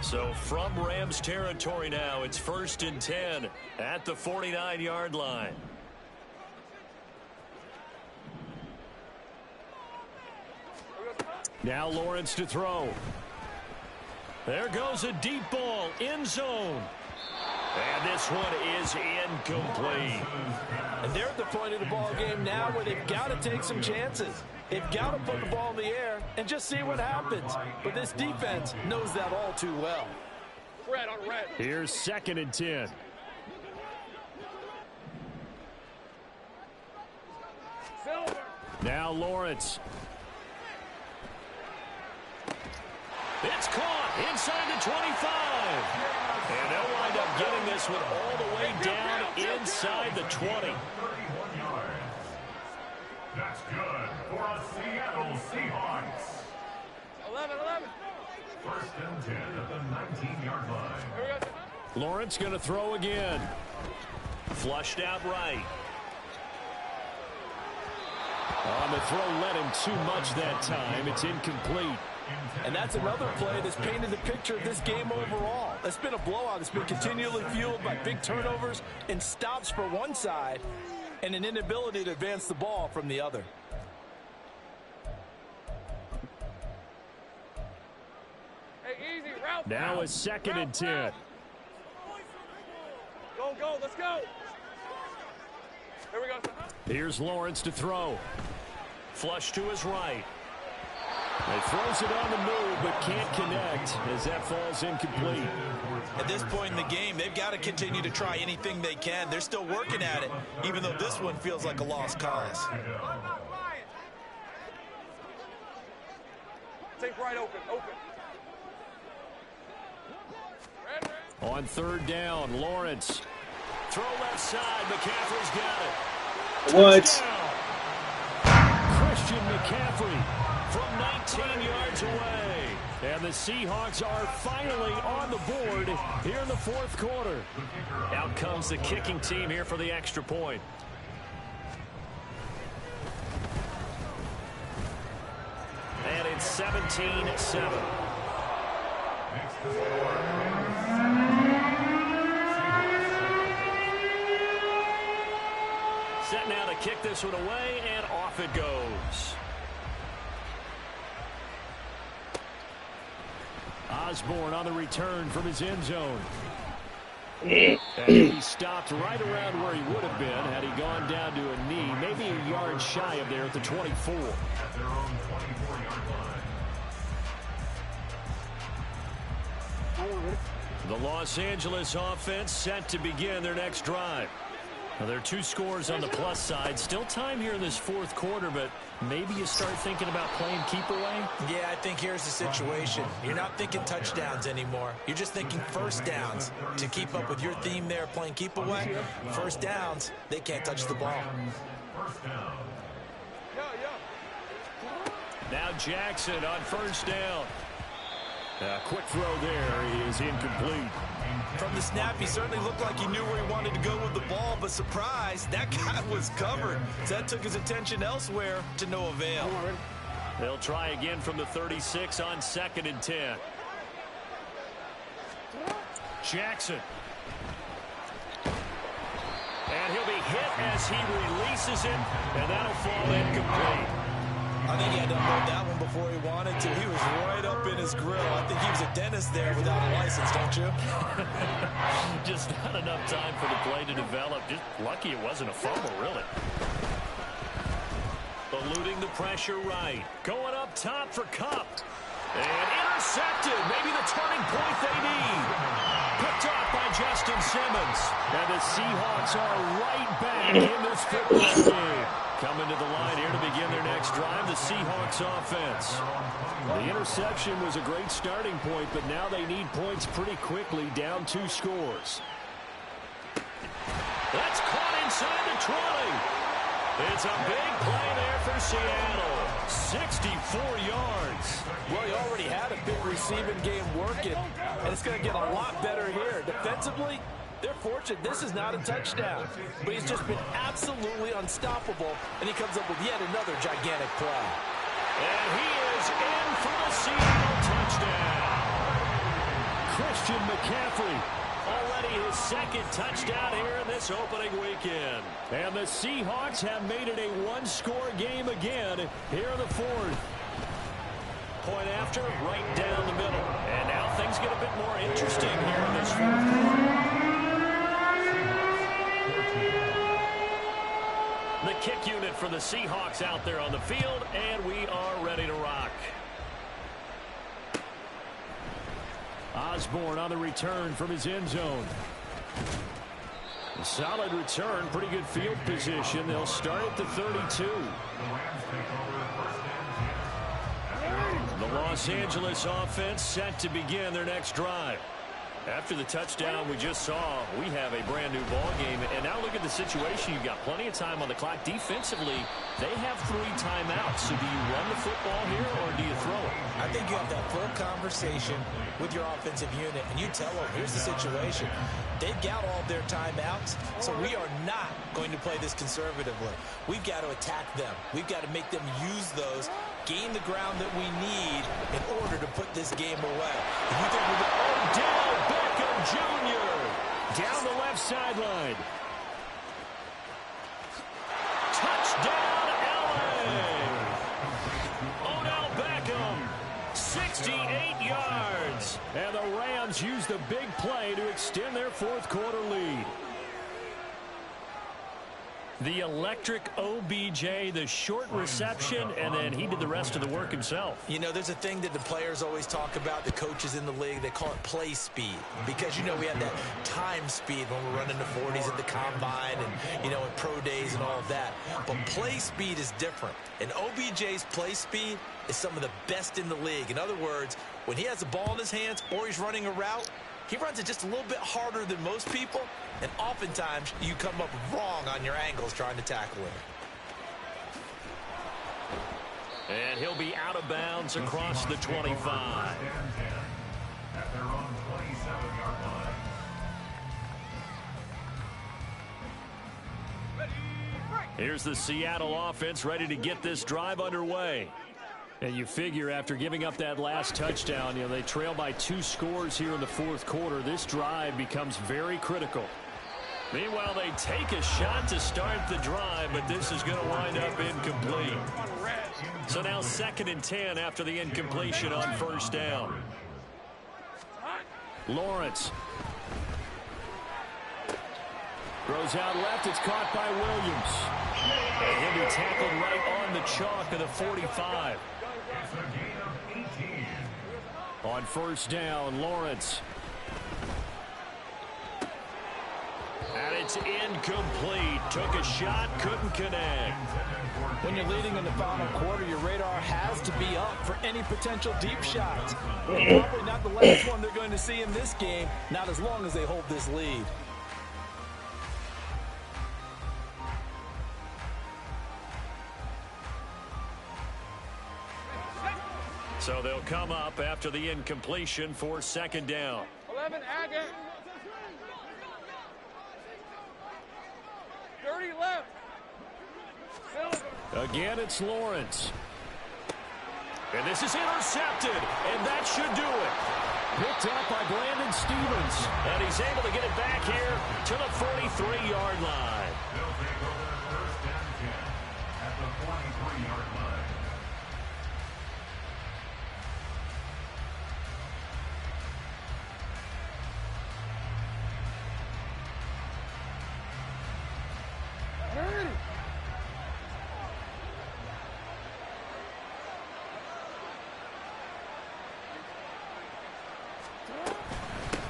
Speaker 8: So from Rams territory now, it's 1st and 10 at the 49-yard line. Now Lawrence to throw. There goes a deep ball, end zone. And this one is incomplete.
Speaker 6: And they're at the point of the ball game now where they've got to take some chances. They've got to put the ball in the air and just see what happens. But this defense knows that all too well.
Speaker 9: Red on red.
Speaker 8: Here's 2nd and 10.
Speaker 9: Silver.
Speaker 8: Now Lawrence. It's caught inside the 25. And they'll wind up getting this one all the way down inside the 20.
Speaker 7: That's good for a Seattle Seahawks.
Speaker 9: 11.
Speaker 7: 1st and 10 at the 19-yard line.
Speaker 8: Lawrence going to throw again. Flushed out right. On the throw, let him too much that time. It's incomplete.
Speaker 6: And that's another play that's painted the picture of this game overall. It's been a blowout. It's been continually fueled by big turnovers and stops for one side and an inability to advance the ball from the other.
Speaker 9: Hey, easy, Ralph.
Speaker 8: Now a 2nd and 10.
Speaker 9: Go, let's go. Here we go.
Speaker 8: Here's Lawrence to throw. Flush to his right. He throws it on the move, but can't connect as that falls incomplete.
Speaker 6: At this point in the game, they've got to continue to try anything they can. They're still working at it, even though this one feels like a lost cause.
Speaker 9: Take right open.
Speaker 8: On third down, Lawrence. Throw left side. McCaffrey's got it.
Speaker 10: What?
Speaker 8: Touchdown. Christian McCaffrey from 19 yards away. And the Seahawks are finally on the board here in the fourth quarter. Out comes the kicking team here for the extra point. And it's 17-7. Set now to kick this one away, and off it goes. Osborne on the return from his end zone. And he stopped right around where he would have been had he gone down to a knee, maybe a yard shy of there at the 24.
Speaker 7: At their own 24-yard line.
Speaker 8: The Los Angeles offense set to begin their next drive. Now, there are two scores on the plus side. Still time here in this fourth quarter, but maybe you start thinking about playing keep away?
Speaker 6: Yeah, I think here's the situation. You're not thinking touchdowns anymore. You're just thinking first downs. To keep up with your theme there, playing keep away, first downs, they can't touch the ball.
Speaker 7: First down.
Speaker 8: Now Jackson on first down. A quick throw there is incomplete.
Speaker 6: From the snap, he certainly looked like he knew where he wanted to go with the ball, but surprise, that guy was covered. So that took his attention elsewhere to no avail.
Speaker 8: They'll try again from the 36 on 2nd and 10. Jackson. And he'll be hit as he releases it, and that'll fall incomplete.
Speaker 6: I think he had to unload that one before he wanted to. He was right up in his grill. I think he was a dentist there without a license, don't you?
Speaker 8: Just not enough time for the play to develop. Just lucky it wasn't a fumble, really. Eluding the pressure right. Going up top for Kupp. And intercepted. Maybe the turning point they need. Picked off by Justin Simmons. And the Seahawks are right back in this football game. Coming to the line here to begin their next drive, the Seahawks offense. The interception was a great starting point, but now they need points pretty quickly, down 2 scores. That's caught inside the 20. It's a big play there for Seattle. 64 yards.
Speaker 6: Well, he already had a big receiving game working, and it's going to get a lot better here. Defensively, they're fortunate this is not a touchdown, but he's just been absolutely unstoppable, and he comes up with yet another gigantic play.
Speaker 8: And he is in for the Seattle touchdown. Christian McCaffrey, already his 2nd touchdown here in this opening weekend. And the Seahawks have made it a 1-score game again here in the 4th. Point after, right down the middle. And now things get a bit more interesting here in this 4th quarter. The kick unit for the Seahawks out there on the field, and we are ready to rock. Osborne on the return from his end zone. A solid return, pretty good field position. They'll start at the 32. The Los Angeles offense set to begin their next drive. After the touchdown we just saw, we have a brand new ball game. And now look at the situation. You've got plenty of time on the clock. Defensively, they have 3 timeouts. So do you run the football here or do you throw it?
Speaker 6: I think you have that full conversation with your offensive unit, and you tell them, here's the situation. They've got all their timeouts, so we are not going to play this conservatively. We've got to attack them. We've got to make them use those, gain the ground that we need in order to put this game away. If you think we're going
Speaker 8: Odell Beckham Jr. down the left sideline. Touchdown, LA. Odell Beckham, 68 yards. And the Rams use the big play to extend their 4th quarter lead. The electric OBJ, the short reception, and then he did the rest of the work himself.
Speaker 6: You know, there's a thing that the players always talk about, the coaches in the league, they call it play speed. Because, you know, we have that time speed when we're running the 40s at the combine and, you know, in pro days and all of that. But play speed is different. And OBJ's play speed is some of the best in the league. In other words, when he has the ball in his hands or he's running a route, he runs it just a little bit harder than most people, and oftentimes you come up wrong on your angles trying to tackle him.
Speaker 8: And he'll be out of bounds across the 25.
Speaker 7: At their own 27-yard line.
Speaker 8: Here's the Seattle offense ready to get this drive underway. And you figure after giving up that last touchdown, you know, they trail by 2 scores here in the fourth quarter. This drive becomes very critical. Meanwhile, they take a shot to start the drive, but this is going to wind up incomplete. So now 2nd and 10 after the incompletion on first down. Lawrence throws out left. It's caught by Williams. And he'll be tackled right on the chalk of the 45.
Speaker 7: It's a gain of 18.
Speaker 8: On first down, Lawrence. And it's incomplete. Took a shot, couldn't connect.
Speaker 6: When you're leading in the final quarter, your radar has to be up for any potential deep shots. And probably not the last one they're going to see in this game, not as long as they hold this lead.
Speaker 8: So they'll come up after the incompletion for 2nd down.
Speaker 9: 11, Agate. 30 left.
Speaker 8: Again, it's Lawrence. And this is intercepted, and that should do it. Picked up by Brandon Stevens, and he's able to get it back here to the 43-yard line.
Speaker 7: They'll take over first and 10 at the 43-yard line.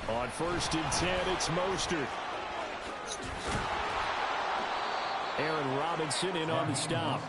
Speaker 8: On 1st and 10, it's Mostert. Aaron Robinson in on the stop.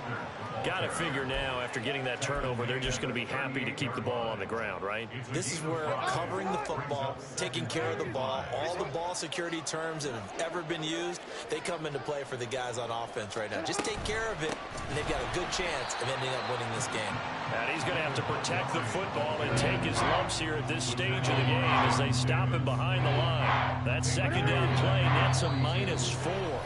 Speaker 8: Got to figure now, after getting that turnover, they're just going to be happy to keep the ball on the ground, right?
Speaker 6: This is where covering the football, taking care of the ball, all the ball security terms that have ever been used, they come into play for the guys on offense right now. Just take care of it, and they've got a good chance of ending up winning this game.
Speaker 8: And he's going to have to protect the football and take his lumps here at this stage of the game as they stop him behind the line. That 2nd down play nets a -4.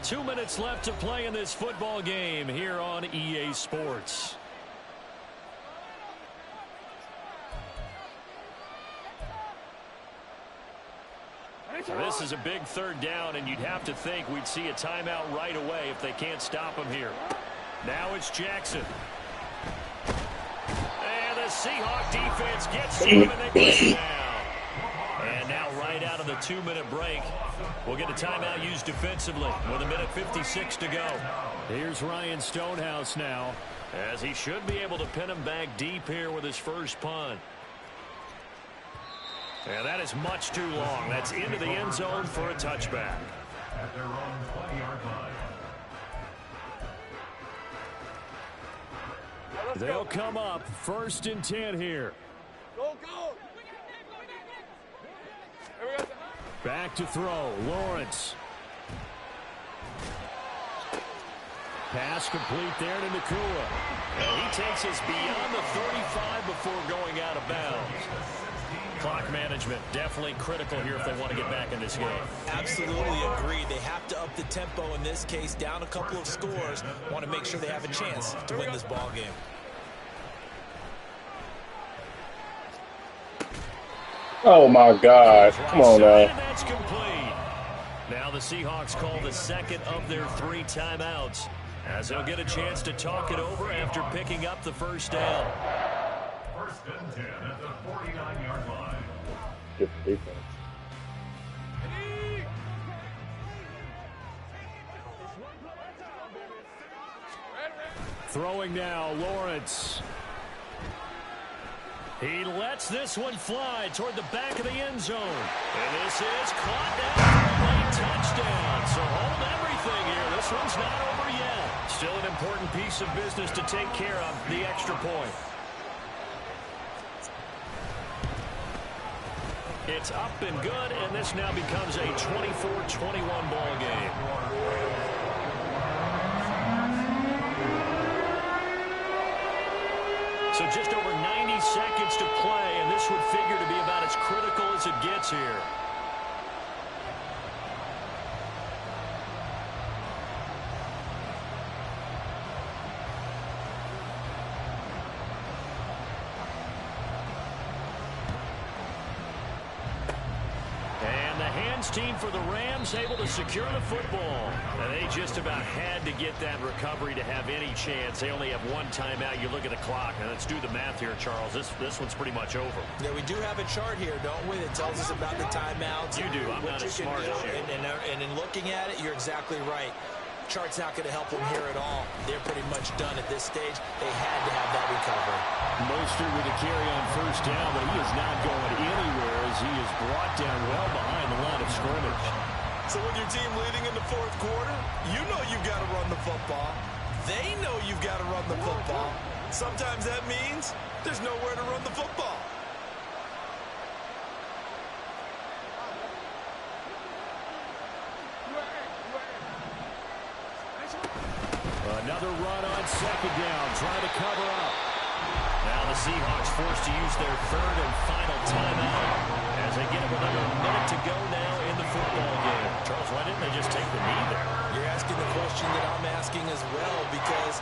Speaker 8: 2 minutes left to play in this football game here on EA Sports. This is a big 3rd down, and you'd have to think we'd see a timeout right away if they can't stop him here. Now it's Jackson. And the Seahawk defense gets to him, and they bring him down. And now right out of the 2-minute break, we'll get a timeout used defensively with 1:56 to go. Here's Ryan Stonehouse now, as he should be able to pin him back deep here with his first punt. And that is much too long. That's into the end zone for a touchback.
Speaker 7: At their own 20-yard line.
Speaker 8: They'll come up 1st and 10 here.
Speaker 9: Go, go. Here we go.
Speaker 8: Back to throw. Lawrence. Pass complete there to Nakua. And he takes us beyond the 35 before going out of bounds. Clock management definitely critical here if they want to get back in this game.
Speaker 6: Absolutely agreed. They have to up the tempo in this case, down a couple of scores. Want to make sure they have a chance to win this ball game.
Speaker 10: Oh my God. Come on now.
Speaker 8: That's complete. Now the Seahawks call the 2nd of their 3 timeouts, as they'll get a chance to talk it over after picking up the 1st down.
Speaker 7: 1st and 10 at the 49-yard line.
Speaker 10: Good defense.
Speaker 8: Throwing now, Lawrence. He lets this one fly toward the back of the end zone. And this is caught down for a late touchdown. So hold everything here. This one's not over yet. Still an important piece of business to take care of, the extra point. It's up and good, and this now becomes a 24-21 ball game. So just over 90 seconds to play, and this would figure to be about as critical as it gets here. And the hands team for the Rams able to secure the football. And they just about had to get that recovery to have any chance. They only have one timeout. You look at the clock, and let's do the math here, Charles. This one's pretty much over.
Speaker 6: Yeah, we do have a chart here, don't we, that tells us about the timeouts.
Speaker 8: You do. I'm not as smart as you.
Speaker 6: And in looking at it, you're exactly right. Chart's not going to help them here at all. They're pretty much done at this stage. They had to have that recovery.
Speaker 8: Mostert with a carry on first down, but he is not going anywhere as he is brought down well behind the line of scrimmage.
Speaker 6: So with your team leading in the fourth quarter, you know you've got to run the football. They know you've got to run the football. Sometimes that means there's nowhere to run the football.
Speaker 8: Another run on second down, trying to cover up. Now the Seahawks forced to use their third and final timeout as they get with under a minute to go now in the football game. Charles, why didn't they just take the knee there?
Speaker 6: You're asking the question that I'm asking as well, because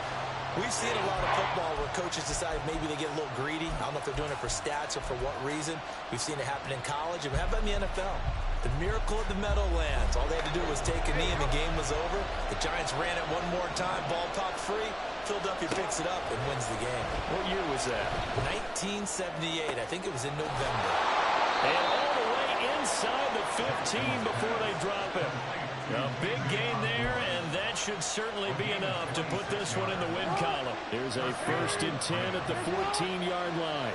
Speaker 6: we've seen a lot of football where coaches decide maybe they get a little greedy. I don't know if they're doing it for stats or for what reason. We've seen it happen in college, and how about in the NFL? The miracle of the Meadowlands. All they had to do was take a knee and the game was over. The Giants ran it one more time. Ball popped free. Philadelphia picks it up and wins the game.
Speaker 8: What year was that?
Speaker 6: 1978. I think it was in November.
Speaker 8: And all the way inside the 15 before they drop him. A big gain there, and that should certainly be enough to put this one in the win column. Here's a 1st and 10 at the 14-yard line.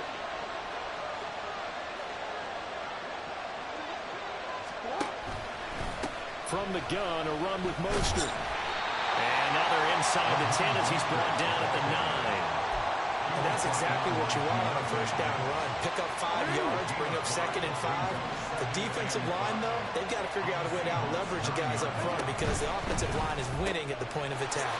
Speaker 8: From the gun, a run with Mostert. And now they're inside the 10 as he's brought down at the 9.
Speaker 6: And that's exactly what you want on a first down run. Pick up 5 yards, bring up 2nd and 5. The defensive line, though, they've got to figure out a way to out-leverage the guys up front because the offensive line is winning at the point of attack.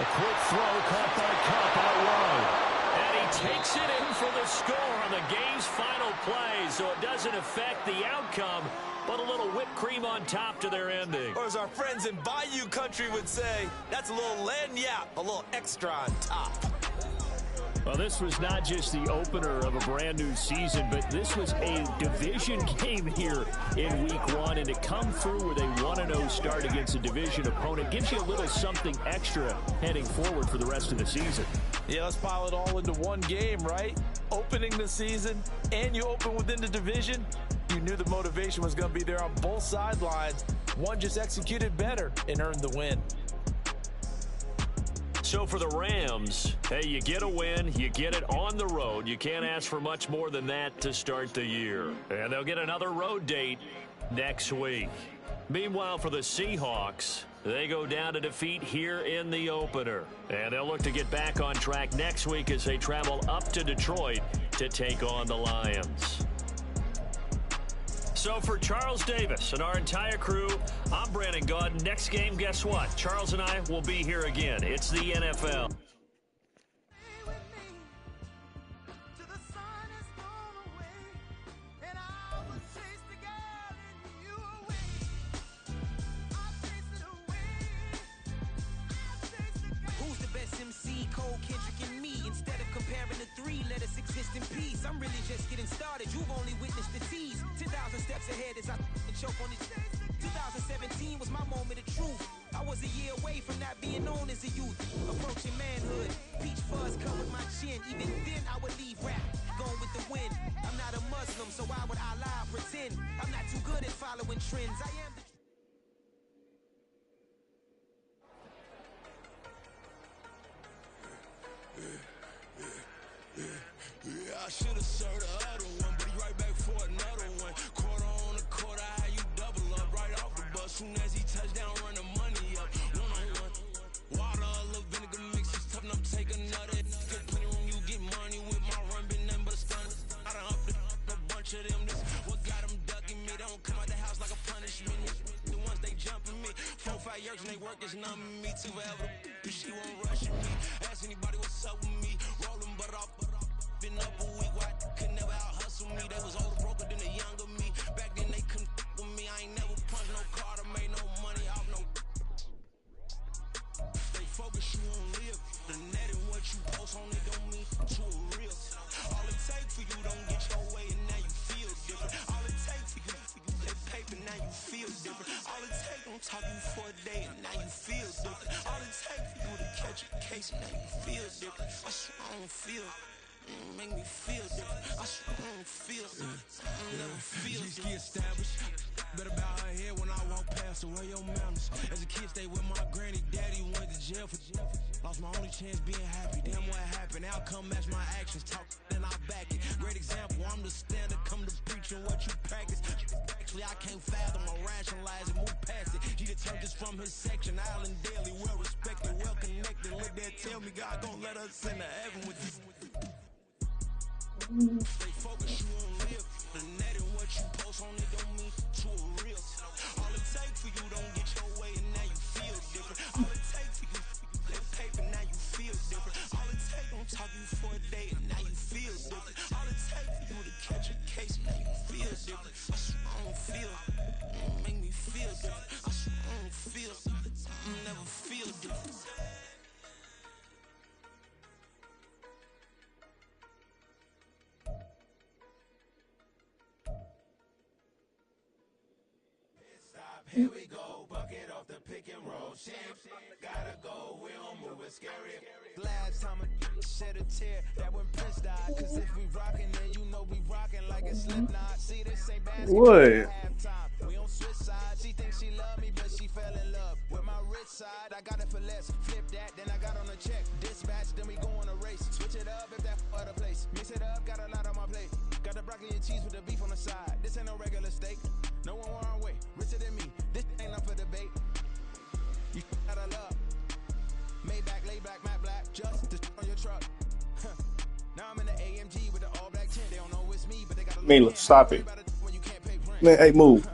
Speaker 8: A quick throw caught by Kupp out wide. And he takes it in for the score on the game's final play, so it doesn't affect the outcome, but a little whipped cream on top to their ending.
Speaker 6: Or as our friends in Bayou Country would say, that's a little lagniappe, a little extra on top.
Speaker 8: Well, this was not just the opener of a brand-new season, but this was a division game here in Week 1, and to come through with a 1-0 start against a division opponent gives you a little something extra heading forward for the rest of the season.
Speaker 6: Yeah, let's pile it all into one game, right? Opening the season, and you open within the division. You knew the motivation was going to be there on both sidelines. One just executed better and earned the win.
Speaker 8: So for the Rams, hey, you get a win, you get it on the road. You can't ask for much more than that to start the year. And they'll get another road date next week. Meanwhile, for the Seahawks, they go down to defeat here in the opener. And they'll look to get back on track next week as they travel up to Detroit to take on the Lions. So for Charles Davis and our entire crew, I'm Brandon Gaudin. Next game, guess what? Charles and I will be here again. It's the NFL.
Speaker 3: Who's the best MC? Cole, Kendrick, and me. Instead of comparing the three, let us exist in peace. I'm really just getting started. You've only witnessed the tease. 10,000 steps ahead as I choke on these. 2017 was my moment of truth. I was a year away from not being known as a youth. Approaching manhood. Peach fuzz covered my chin. Even then I would leave rap. Going with the wind. I'm not a Muslim, so why would I lie or pretend? I'm not too good at following trends. I am the
Speaker 11: should've served the other one, but he right back for another one. Quarter on the quarter, how you double up right off the bus. Soon as he touch down, run the money up. One-on-one. Water, a little vinegar mix is tough enough to take another. Get plenty room, you get money with my run, been nothing but a stun. I done up a bunch of them. This what got them ducking me. They don't come out the house like a punishment. The ones they jumping me. 4 or 5 years and they work is numbing me. Too forever. She won't rush me. Ask anybody what's up with me. Rolling butt off. Been up a week. Why could never out hustle me? They was older, broker than the younger me. Back then they couldn't with me. I ain't never punched no card or made no money off no. They focus you on live. The net and what you post on it don't mean to a real. All it takes for you don't get your way and now you feel different. All it takes for you that paper now you feel different. All it takes don't talk you for a day and now you feel different. All it takes for you to catch a case and now you feel different. I swear I don't feel. Make me feel different. I swear I don't feel. I never feel. Get established. Better bow her head when I walk past her. Where your manners? As a kid, stayed with my granny. Daddy went to jail for jail. Lost my only chance being happy. Damn, what happened? Outcome match my actions. Talk, then I back it. Great example. I'm the standard. Come to preaching what you practice. Actually, I can't fathom or rationalize it. Move past it. He determined this from his section. Island daily, well respected, well connected. Look there, tell me God gon' let us into heaven with this. They focus you on live. The net and what you post on it don't mean to a real. All it takes for you don't get your way and now you feel different. All it takes for you that paper now you feel different. All it takes don't talk you for a day and now you feel different. All it takes for you to catch a case and now you feel different. I swear I don't feel. Make me feel different. I swear I don't feel. I never feel different. Here we go, bucket off the pick and roll. Champs, gotta go, we don't move it scary. Last time I shed a tear, that when Prince died. Cause if we rockin', then you know we rockin' like a Slipknot. See, this ain't basketball at halftime. We don't switch sides. She thinks she love me, but she fell in love with my rich side. I got it for less, flip that, then I got on a check. Dispatch, then we go on a race. Switch it up if that other place. Mix it up, got a lot on my plate. Got the broccoli and cheese with the beef on the side. This ain't no regular steak. No one wrong way, richer than me. This ain't up for debate. You out of love. Maybach, lay black, matte black, just the on your truck. Now I'm in the AMG with the all black tint. They don't know it's me, but they got a
Speaker 10: Mila, stop it. Man, hey, move.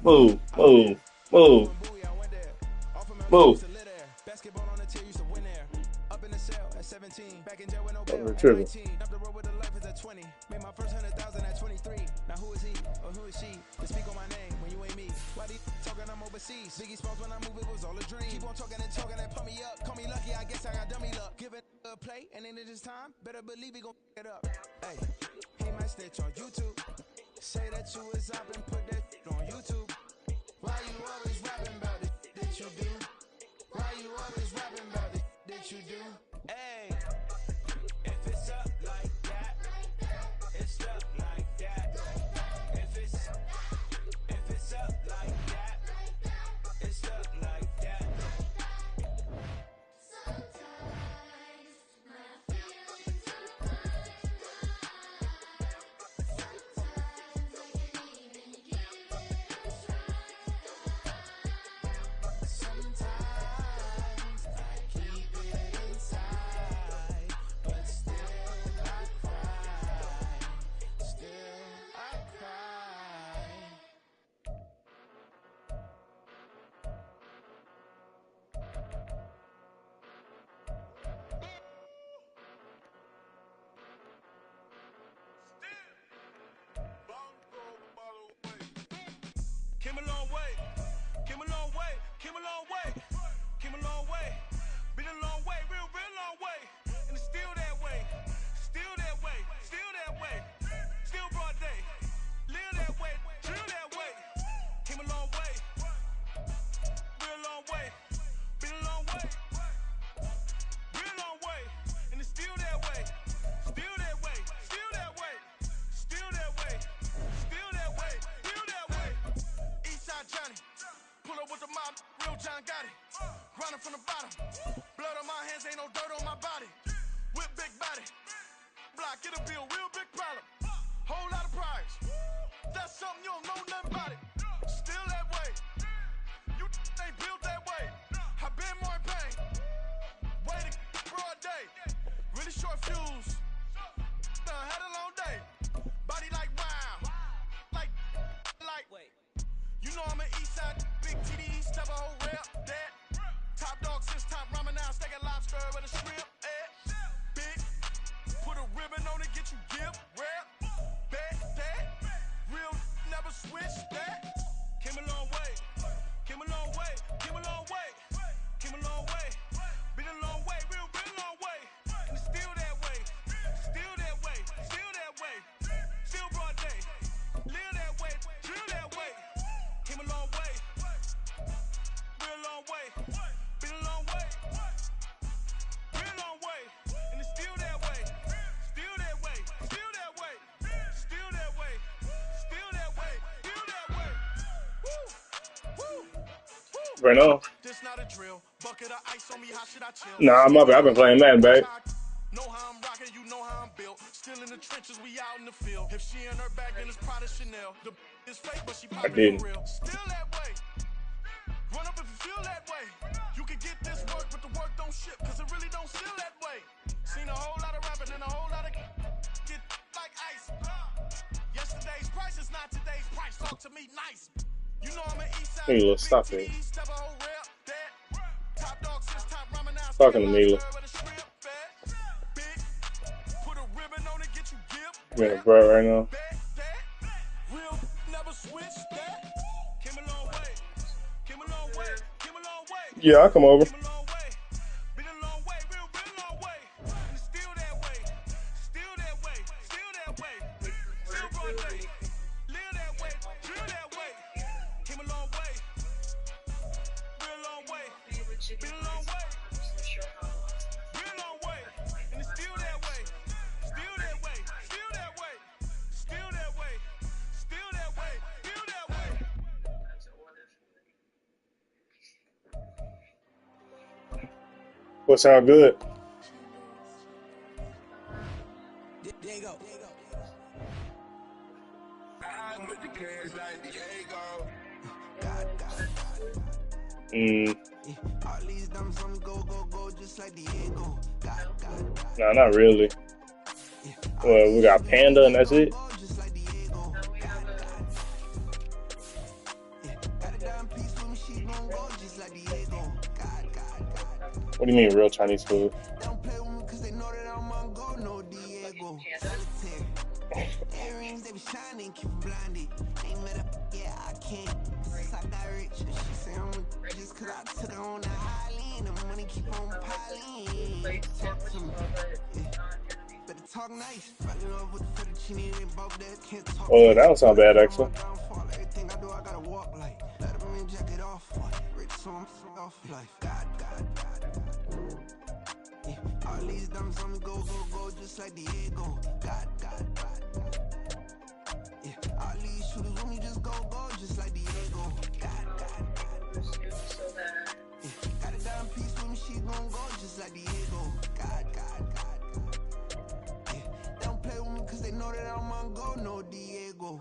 Speaker 11: Basketball on the tier, used to win there. Up in the cell at 17. Back in jail with no bail at 19. Up the road with the life is at 20. Made my first 100,000 at 23. Now who is he or who is she to speak on my name when you ain't me? Why these talking I'm overseas? Biggie Smalls when I move it was all a dream. Keep on talking and pump me up. Call me lucky, I guess I got dummy luck. Give it a play and then it is time. Better believe he gon' it up. Hey, he might snitch on YouTube. Say that you was up and put that on YouTube. Why you always rapping about it that you do? Why you always rapping about it that you do? Hey, if it's up like that, it's up like that. If it's up like that, it's up like that. Sometimes my feelings are sometimes I can't even give it a try. Sometimes I keep it inside, but still I cry. Still I cry. Came a long way, came a long way, came a long way, came a long way, been a long way, real long way, and it's still that way, still that way, still that way, still broad day, live that way, drill that way, came a long way, real long way, been a long way, real long way, and it's still that way, still that way, still that way, still that way, still that way, still that way. Eastside Johnny, pull up with the mob, real John Gotti. Grinding from the bottom, blood on my hands, ain't no dirt on my body. Whip big body, block, it'll be a real big problem.
Speaker 2: Whole lot of prize. That's something you don't know nothing about it. Still that way. You ain't built that way. I been more in pain. Waiting broad day. Really short fuse. Had a long day. Body like wow. Like. Wait. You know I'm an east side. Big TD. Step a whole rep. That. Top dog since top ramen now. Steak and lobster with a shrimp. Big. Put a ribbon on it. Get you gift. Rep. Bet that. Real never switch that. Came a long way. Came a long way. Came a long way. Came a long way. Been a long way. Real long way. And it's still that way. Still that way. Still that way. Still broad day. Live that way. Drill that way. Came a long way. Real long way. Been a long way. Real long way. And it's still that way. Still that way. Still that way. Still that way. Still that way. Still that way. Woo. Woo. Woo.
Speaker 10: Right now.
Speaker 2: This not a drill. Bucket of ice on me. How should I chill?
Speaker 10: Nah, my bad. I've been playing Madden, babe.
Speaker 2: Know how I'm rocking, you know how I'm built. Still in the trenches, we out in the field. If she in her bag, then it's Prada Chanel. The is fake, but she poppin' for real. Still that way. Run up if you feel that way. You can get this work, but the work don't ship, cause it really don't feel that way. Seen a whole lot of rapping and a whole lot of get like ice. Yesterday's price is not today's price. Talk to me nice. You know I'm an east side.
Speaker 10: Milo, stop it. Talking to Milo. I'm in a bread right now. Yeah, I'll come over. What sound good? Nah, not really. Well, we got Panda and that's it. What do you mean, real Chinese food? Oh, that don't sound bad, actually.
Speaker 11: All these dumps on me go just like Diego. God. Yeah, all these shooters when me just go just like Diego. God. Yeah, got a damn piece with me, she gon' go just like Diego. God. Yeah, they don't play with me cause they know that I'm on go, no Diego.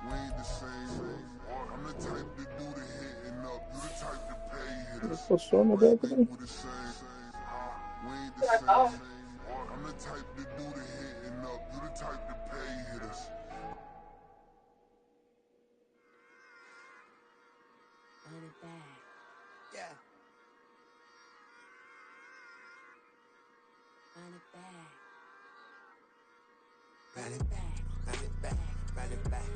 Speaker 2: We ain't the same. I'm the type to do the hitting up. You the type to pay hitters.
Speaker 10: What's wrong with that?
Speaker 2: We ain't the same. I'm the type to do the hitting up. You the type to pay hitters.
Speaker 3: Run it back.
Speaker 11: Yeah.
Speaker 3: Run it back.
Speaker 11: Run it back. Run it back.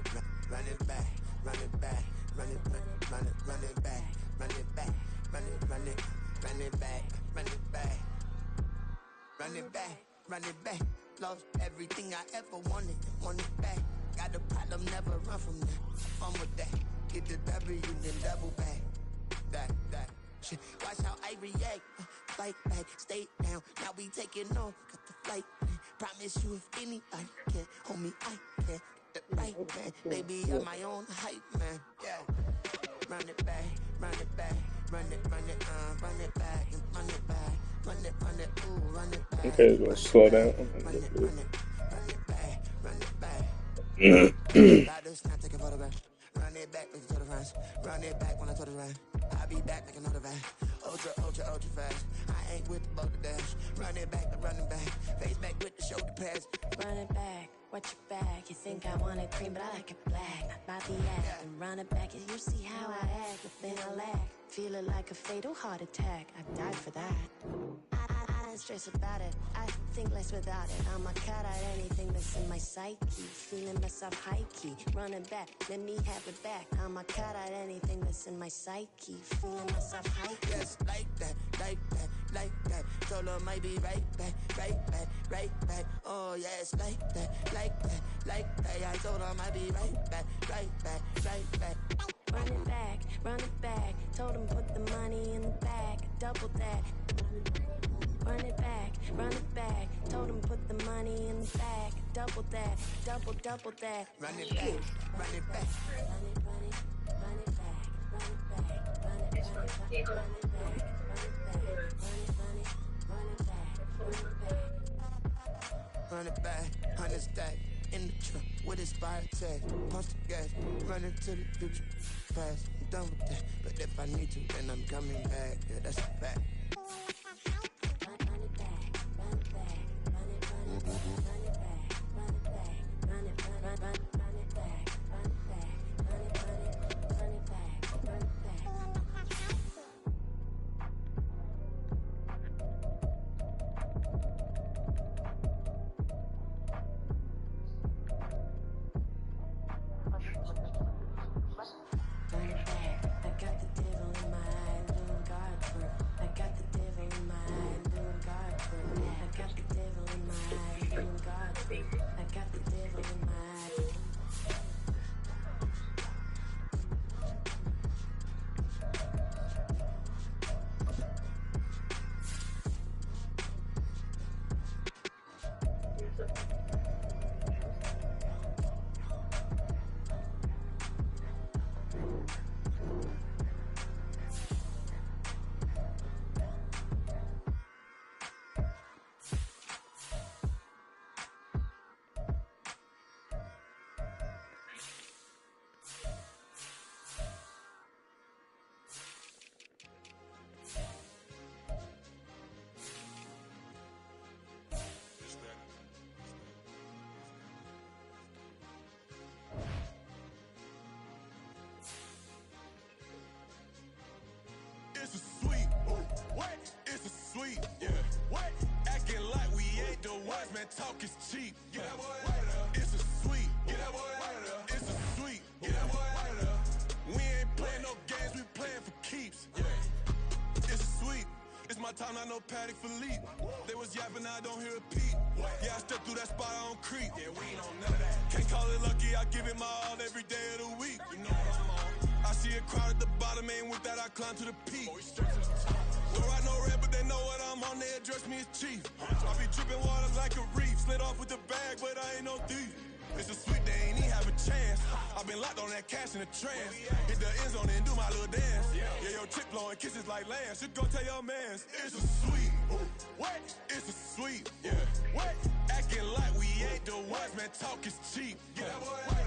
Speaker 11: Run it back. Run it back. Run it back. Run it back. Run it back. Run it back. Run it back. Run it back. Run it back. Run it back. Lost everything I ever wanted. Want it back. Got a problem, never run from that. Fun with that. Get the W, then double back. That shit. Watch how I react. Fight back, stay down. Now we taking on. Got the flight. Promise you if anybody can, homie, I can. The right man, baby, I'm my own hype man. Yeah. Run it back, run it back,
Speaker 3: run it back, run it back, run it, ooh, run it back.
Speaker 10: Okay, let's slow down.
Speaker 3: Run it back, run it back. Like this, now take a photograph. Run it back, make it to the front. Run it back when I told it right. I'll be back like another van. Ultra fast. I ain't with the boat to dash. Run it back, face back with the shoulder pads.
Speaker 12: Run it back, watch your back. You think I want it cream, but I like it black. Not by the act. And run it back, and you see how I act. But then I lack. Feel it like a fatal heart attack. I've died for that. I don't stress about it. I think less without it. I'm a cut out anything that's in my psyche. Feeling myself high key. Running back, let me have it back. I'm a cut out anything that's in my psyche. Feeling myself high key.
Speaker 3: Yes, like that. Told her might be right back. Oh yes, like that. I told her might be right back.
Speaker 12: Run it back. Told him put the money in the bag. Double that. Run it back. Told him put the money in the bag. Double that. Double that.
Speaker 3: Run it back.
Speaker 12: Run it back.
Speaker 3: Run it back, 100 stack in the truck with expired tag. Punch the gas, running to the future. Past, I'm done with that. But if I need to, then I'm coming back. Yeah, that's a fact.
Speaker 2: It's a sweet, what? It's a sweet, yeah. What? Acting like we ain't the ones, man. Talk is cheap. Get that boy out of there. It's a sweet, get that boy out of there. It's a sweet, get that boy out of there. We ain't playing no games, we playing for keeps. Yeah. It's sweet. It's my time, I know Patty Philippe. They was yapping, I don't hear a peep. Yeah, I stepped through that spot, I don't creep. Yeah, we ain't on none of that. Can't call it lucky, I give it my all every day of the week. You know what I'm on. I see a crowd at the bottom, ain't with that, I climb to the peak. Don't write no red, but they know what I'm on, they address me as chief. I be dripping water like a reef, slid off with the bag, but I ain't no thief. It's a sweet, they ain't even have a chance. I've been locked on that cash in a trance. Hit the end zone and do my little dance. Yeah, your chick blowing kisses like Lance. You go tell your mans. It's a sweet, what? It's a sweet, yeah. What? Acting like we ain't the ones, man. Talk is cheap. Get that boy.